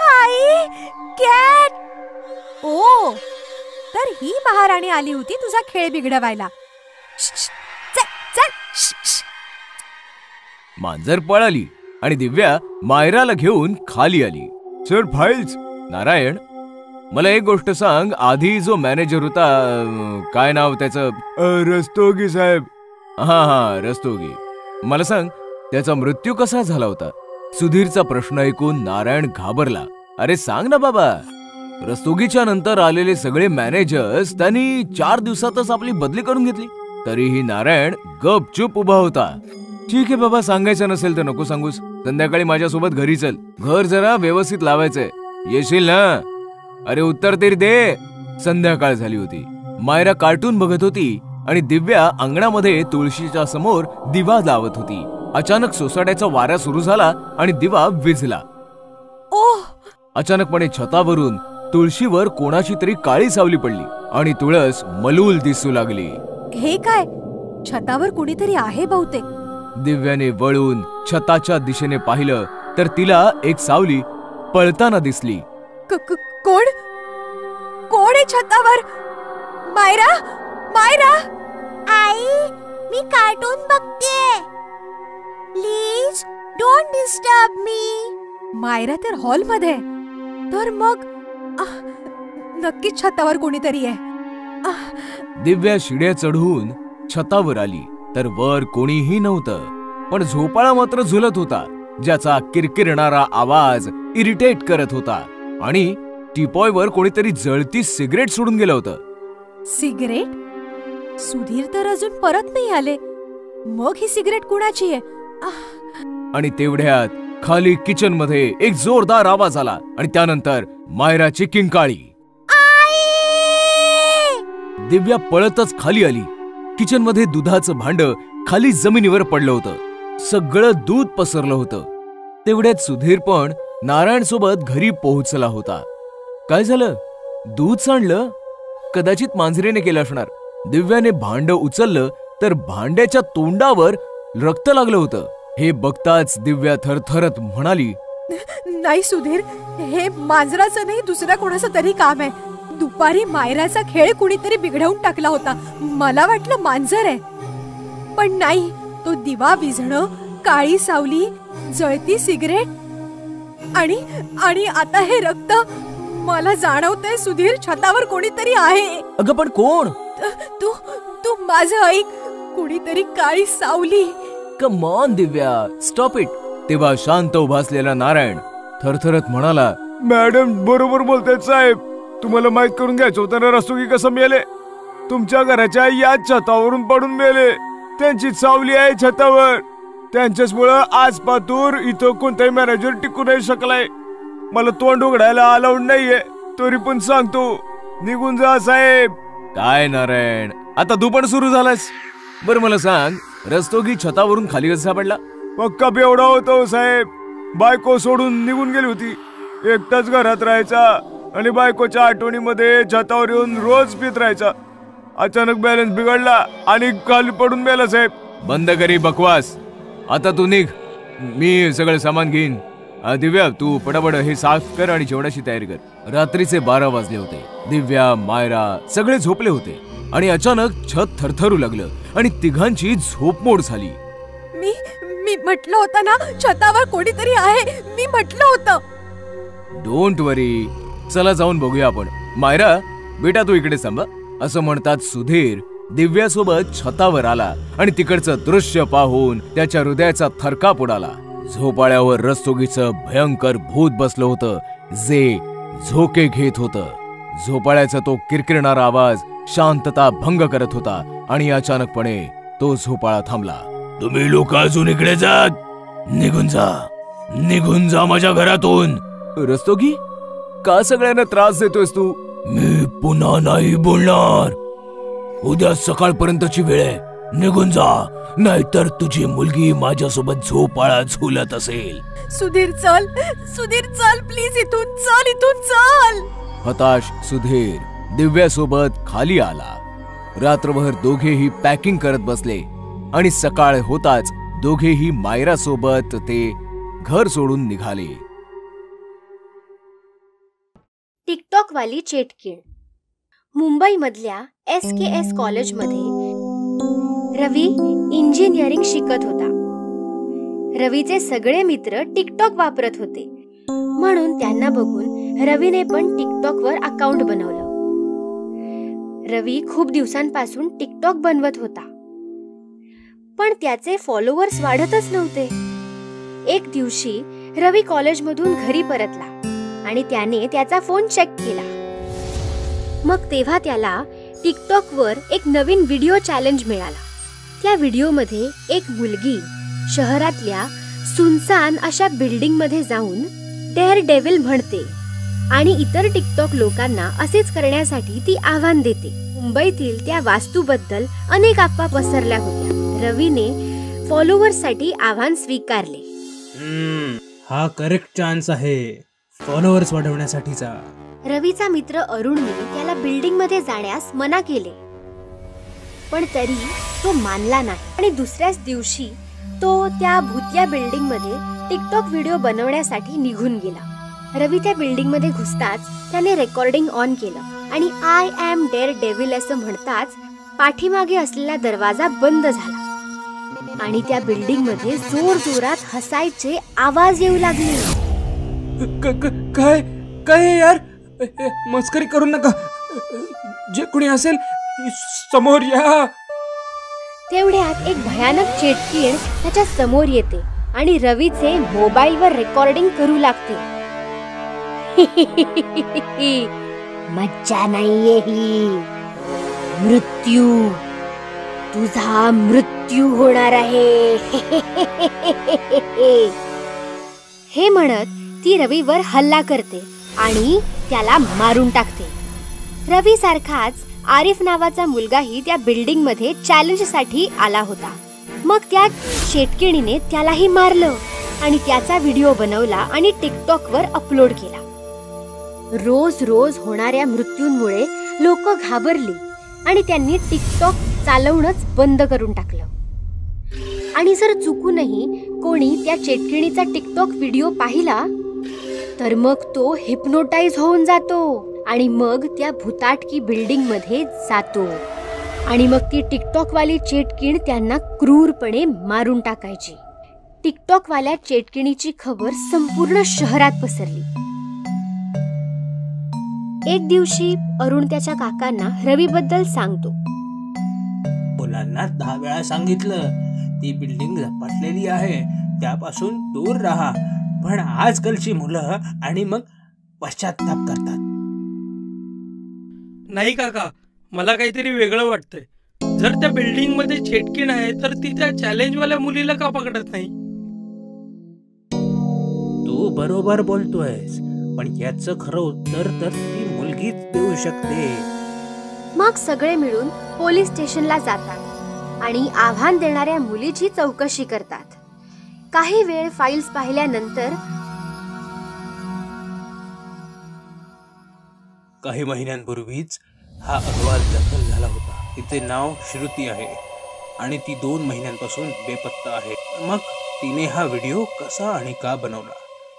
Speaker 3: आई, कॅट! ओ, तर ही महाराणी आली होती तुझा खेळ बिघडवायला.
Speaker 4: मांजर पळाली आणि दिव्या मायराला घेऊन खाली आली.
Speaker 7: Sir, files.
Speaker 4: नारायण, मला एक गोष्ट सांग. आधी जो मॅनेजर होता, काय नाव त्याचं?
Speaker 7: रस्तोगी साहेब.
Speaker 4: हा, रस्तोगी. मला सांग, त्याचा मृत्यू कसा झाला होता? सुधीरचा प्रश्न ऐकून नारायण घाबरला. अरे सांग ना बाबा. रस्तोगीच्या नंतर आलेले सगळे मॅनेजर्स त्यांनी 4 दिवसातच आपली बदली करून घेतली. तरीही नारायण गपचूप उभा होता. ठीक आहे बाबा, सांगायचं नसेल तर नको सांगूस. संध्याकाळी माझ्यासोबत घरी चल. घर जरा व्यवस्थित लावायचंय. येशील ना? अरे उत्तर तरी दे. संध्याकाळ झाली होती. मायरा कार्टून बघत होती आणि दिव्या अंगणामध्ये तुळशीच्या समोर दिवा लावत होती. अचानक सोसाट्याचा वारा सुरू झाला आणि दिवा विझला.
Speaker 3: ओह!
Speaker 4: अचानकपणे छतावरून तुळशीवर कोणाची तरी काळी सावली पडली आणि तुळस मलूल दिसू लागली.
Speaker 3: हे काय? छतावर कुणीतरी आहे बहुतेक.
Speaker 4: दिव्याने वळून छताच्या दिशेने पाहिलं तर तिला एक सावली पळताना दिसली.
Speaker 3: कोण? कोण आहे छतावर? मायरा, मायरा!
Speaker 5: आई, मी कार्टून बघते. Please don't disturb me.
Speaker 3: Myra तर हॉलमध्ये. तर मग नक्कीच छतावर कोणीतरी आहे.
Speaker 4: दिव्या शिड्या चढून छतावर आली तर वर कोणीही नव्हतं. पण झोपाळा मात्र झुलत होता, ज्याचा किरकिरणारा आवाज इरिटेट करत होता. आणि टीपॉयवर कोणीतरी जळती सिगरेट सोडून गेलं होतं.
Speaker 3: सिगरेट? सुधीर तर अजून परत नाही आले. मग ही सिगरेट कुणाची आहे?
Speaker 4: आणि तेवढ्यात खाली किचन मध्ये एक जोरदार आवाज आला आणि त्यानंतर मायराची किंकाळी. दिव्या पळतच खाली आली. किचन मध्ये दुधाचं भांड खाली जमिनीवर पडलं होतं. सगळं दूध पसरलं होतं. तेवढ्यात सुधीर पण नारायण सोबत घरी पोहोचला होता. काय झालं? दूध सांडलं? कदाचित मांजरीने केलं असणार. दिव्याने भांड उचललं तर भांड्याच्या तोंडावर रक्त लागलं होतं. हे बघताच दिव्या थरथरत म्हणाली,
Speaker 3: नाही सुधीर, हे मांजराचं नाही, दुसऱ्या कोणाचं तरी काम आहे. दुपारी मायराचा खेळ कुणीतरी बिघडवून टाकला होता. मला वाटलं मांजर आहे, पण नाही. तो दिवा विझणं, काळी सावली, जळती सिगरेट आणि आता हे रक्त. मला जाणवतंय सुधीर, छतावर कोणीतरी आहे.
Speaker 4: अगं पण कोण?
Speaker 3: तू माझं ऐक. कुणीतरी काळी सावली.
Speaker 4: Come on Divya, stop it. तेव्हा शांत उभा असलेला नारायण थरथरत म्हणाला,
Speaker 7: मॅडम बरोबर बोलतायत साहेब. तुम्हाला माहित करून घ्यायचं होतं ना, रस्तोगी कसं मेले. तुमच्या घराच्या याच छतावरून पडून मेले. त्यांची सावली आहे छतावर. त्यांच्याच मुळे आज पातूर इथं कोणताही मॅनेजर टिकू नाही शकलाय. मला तोंड उघडायला अलाउड नाहीये, तरी पण सांगतो, निघून जा साहेब.
Speaker 4: काय नारायण, आता तू पण सुरू झालास? बरं मला सांग, रस्तोगी छतावरून खाली कसा पडला?
Speaker 7: पक्का बेवडा होतो साहेब. बायको सोडून निघून गेली होती. एकटाच घरात राहायचा आणि बायकोच्या आठवणीमध्ये छतावर येऊन रोज पित राहायचा. अचानक बॅलन्स बिघडला आणि खाली पडून मेला साहेब.
Speaker 4: बंद करी बकवास. आता तू निघ, मी सगळं सामान घेईन.
Speaker 7: दिव्या, तू पटापट हे साफ कर आणि जेवणाची तयारी कर. रात्रीचे 12 वाजले होते. दिव्या, मायरा सगळे झोपले होते आणि अचानक छत थरथरू लागलं आणि तिघांची झोपमोड झाली.
Speaker 6: मी म्हटलं होतं ना, छतावर कोणीतरी आहे. मी म्हटलं होतं.
Speaker 7: डोंट वरी, चला जाऊन बघूया आपण. मायरा बेटा, तू इकडे थांब. असं म्हणतात सुधीर दिव्यासोबत छतावर आला आणि तिकडचं दृश्य पाहून त्याच्या हृदयाचा थरकाप उडाला. झोपाळ्यावर रस्तोगीचं भयंकर भूत बसलं होतं जे झोके घेत होतं. झोपाळ्याचा तो किरकिरणारा आवाज शांतता भंग करत होता आणि अचानकपणे तो झोपाळा थांबला. तुम्ही लोक अजून इकडे जात, निघून जा माझ्या घरातून. रस्तोगी, का सगळ्यांना त्रास देतोयस तू? मी पुन्हा नाही बोलणार. उद्या सकाळपर्यंतची वेळ आहे. निघून जा, नाहीतर तुझी मुलगी माझ्यासोबत झोपाळा झुलत असेल.
Speaker 6: सुधीर चल प्लीज, इथून चल.
Speaker 7: हताश सुधीर दिव्यासोबत खाली आला. रात्रभर दोघेही पॅकिंग करत बसले आणि सकाळ होताच दोघेही मायरा सोबत ते घर सोडून निघाले.
Speaker 1: टिकटॉक वाली चेटकीण. मुंबईमधल्या SKS कॉलेजमध्ये रवी इंजिनिअरिंग शिकत होता. रवीचे सगळे मित्र टिकटॉक वापरत होते, म्हणून त्यांना बघून रवीने पण टिकटॉकवर अकाउंट बनवलं. रवी खूप दिवसांपासून टिकटॉक बनवत होता, पण त्याचे फॉलोअर्स वाढतच नव्हते. एक दिवशी रवी कॉलेजमधून घरी परतला आणि त्याने त्याचा फोन चेक केला. मग तेव्हा त्याला टिकटॉकवर एक नवीन व्हिडिओ चॅलेंज मिळाला. त्या व्हिडिओमध्ये एक मुलगी शहरातल्या सुनसान अशा बिल्डिंगमध्ये जाऊन डेअर डेव्हिल म्हणते आणि इतर टिकटॉक लोकांना असेच करण्यासाठी ती आव्हान देते. मुंबईतील त्या वास्तूबद्दल अनेक अफवा पसरल्या होत्या. रवीने फॉलोअर्ससाठी आव्हान स्वीकारले.
Speaker 9: हा करेक्ट चान्स आहे फॉलोअर्स वाढवण्यासाठीचा.
Speaker 1: रवीचा मित्र अरुणने त्याला बिल्डिंग मध्ये जाण्यास मना केले, पण तरी तो मानला नाही आणि दुसऱ्याच दिवशी तो त्या भूतिया बिल्डिंग मध्ये टिकटॉक व्हिडिओ बनवण्यासाठी निघून गेला. रवी त्या बिल्डिंग मध्ये घुसताच त्याने रेकॉर्डिंग ऑन केलं आणि आय एम डेअर डेव्हिल असं म्हणताच पाठीमागे असलेला दरवाजा बंद झाला आणि त्या बिल्डिंग मध्ये जोर जोरात हसायचे आवाज येऊ लागले.
Speaker 9: काय काय यार, मस्करी करू नका. जे कोणी असेल समोर या.
Speaker 1: तेवढ्यात एक भयानक चेटकीण त्याच्या समोर येते आणि रवीचे मोबाईलवर रेकॉर्डिंग करू लागते. मज्जा नाहीये ही, मृत्यू, तुझा मृत्यू होणार आहे. हे म्हणत ती रवीवर हल्ला करते आणि त्याला मारून टाकते. रवी सारखाच आरिफ नावाचा मुलगाही त्या बिल्डिंग मध्ये चॅलेंज साठी आला होता. मग त्या चेटकिणीने त्यालाही मारलं आणि त्याचा व्हिडिओ बनवला आणि टिकटॉक वर अपलोड केला. रोज रोज होणाऱ्या मृत्यूंमुळे लोक घाबरली आणि त्यांनी टिकटॉक चालवणंच बंद करून टाकलं. आणि जर चुकूनही कोणी त्या चेटकिणीचा टिकटॉक व्हिडिओ पाहिला तर मग तो हिप्नोटाइज होऊन जातो आणि मग त्या भुताटकी बिल्डिंग मध्ये जातो आणि मग ती टिकटॉक वाली चेटकीण त्यांना क्रूरपणे मारून टाकायची. टिकटॉक वाल्या चेटकिणीची खबर संपूर्ण शहरात पसरली. एक दिवशी अरुण त्याच्या काकांना रवी बद्दल सांगतो.
Speaker 9: मुलांना 10 वेळा सांगितलं ती बिल्डिंग झपाटलेली आहे, त्यापासून दूर राहा, पण आजकालची मुलं आणि मग पश्चाताप करतात.
Speaker 13: नाही काका, मला काहीतरी वेगळं वाटतंय. जर त्या बिल्डिंग मध्ये चेटकीण आहे तर ती त्या चॅलेंज वाल्या मुलीला का पकडत नाही?
Speaker 9: तू बरोबर बोलतोयस, पण याचं खरं उत्तर तर ती मुलगीच देऊ शकते.
Speaker 1: मग सगळे मिळून पोलीस स्टेशनला जातात आणि आव्हान देणाऱ्या मुलीची चौकशी करतात. काही वेळ फाईल्स पाहिल्यानंतर
Speaker 9: काही महिन्यांपूर्वीच हा अहवाल दाखल झाला होता. तिचे नाव श्रुती आहे आणि ती 2 महिन्यांपासून बेपत्ता आहे. मग तिने हा व्हिडिओ कसा आणि का बनवला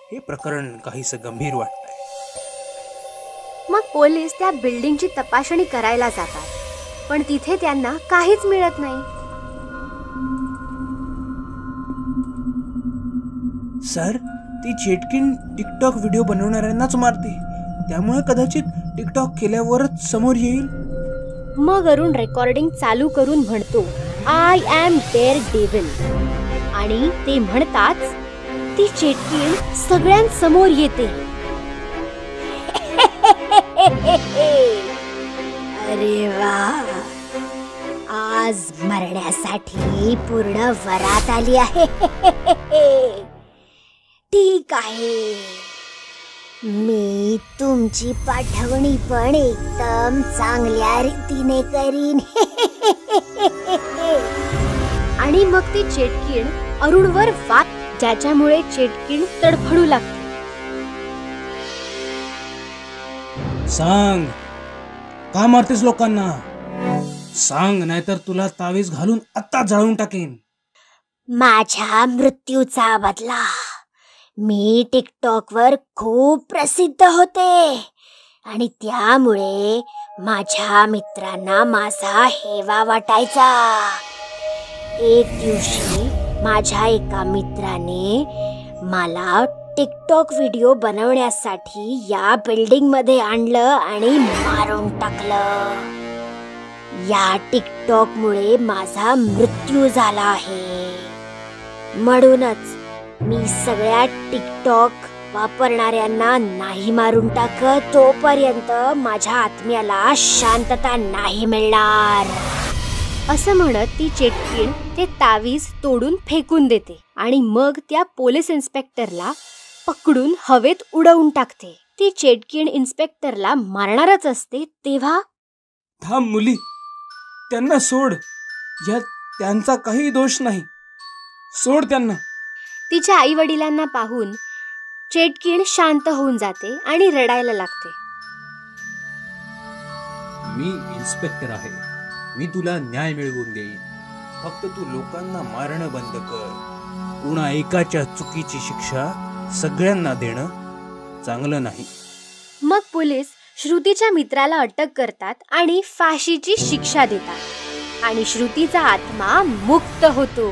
Speaker 9: हे प्रकरण काहीसं गंभीर वाटतंय.
Speaker 1: मग पोलीस त्या बिल्डिंगची तपासणी करायला जातात, पण तिथे त्यांना काहीच मिळत नाही.
Speaker 9: सर, ती चेटकीण टिकटॉक व्हिडिओ बनवणाऱ्यांनाच मारते, त्यामुळे कदाचित टिकटॉक केल्यावरच समोर येईल.
Speaker 1: मग अरुण रेकॉर्डिंग चालू करून म्हणतो, आय एम डेअर डेव्हिल, आणि ते म्हणताच ती चेटकीण सगळ्यांसमोर येते.
Speaker 12: अरे वा, आज मरण्यासाठी पूर्ण वरात आली आहे. ठीक आहे, मी तुमची पाठवणी पण एकदम चांगल्या रीतीने करीन.
Speaker 1: आणि मग ती चेटकीण अरुणवर वाट, ज्याच्यामुळे चेटकीण तडफडू लागते.
Speaker 9: सांग, का मारतेस लोकांना? सांग, नाहीतर तुला तावीज घालून आता जळवून टाकेन.
Speaker 12: माझ्या मृत्यूचा बदला. मी टिकटॉकवर खूप प्रसिद्ध होते आणि त्यामुळे माझ्या मित्रांना माझा हेवा वाटायचा. एक दिवशी माझ्या एका मित्राने मला टिकटॉक व्हिडिओ बनवण्यासाठी या बिल्डिंग मध्ये आणलं आणि मारून टाकलं. या टिकटॉक मुळे माझा मृत्यू झाला आहे. म्हणूनच मी सगळ्या टिकटॉक वापरणाऱ्यांना नाही मारून टाकत तोपर्यंत माझ्या आत्म्याला शांतता नाही मिळणार.
Speaker 1: असं म्हणत ती चेटकीण ते तावीज तोडून फेकून देते आणि मग त्या पोलीस इन्स्पेक्टरला पकडून हवेत उडवून टाकते. ती चेटकीण इन्स्पेक्टरला मारणारच असते तेव्हा,
Speaker 9: थांब मुली, त्यांना सोड. यात त्यांचा काही दोष नाही. सोड त्यांना.
Speaker 1: तिच्या आई वडिलांना पाहून चेटकीण शांत होऊन जाते आणि रडायला लागते.
Speaker 9: मी इन्स्पेक्टर आहे. मी तुला न्याय मिळवून देईन. फक्त तू लोकांना मारणं बंद कर. कुणा एकाच्या चुकीची शिक्षा सगळ्यांना देणं चांगलं नाही.
Speaker 1: मग पोलीस श्रुतीच्या मित्राला अटक करतात आणि फाशीची शिक्षा देतात आणि श्रुतीचा आत्मा मुक्त होतो.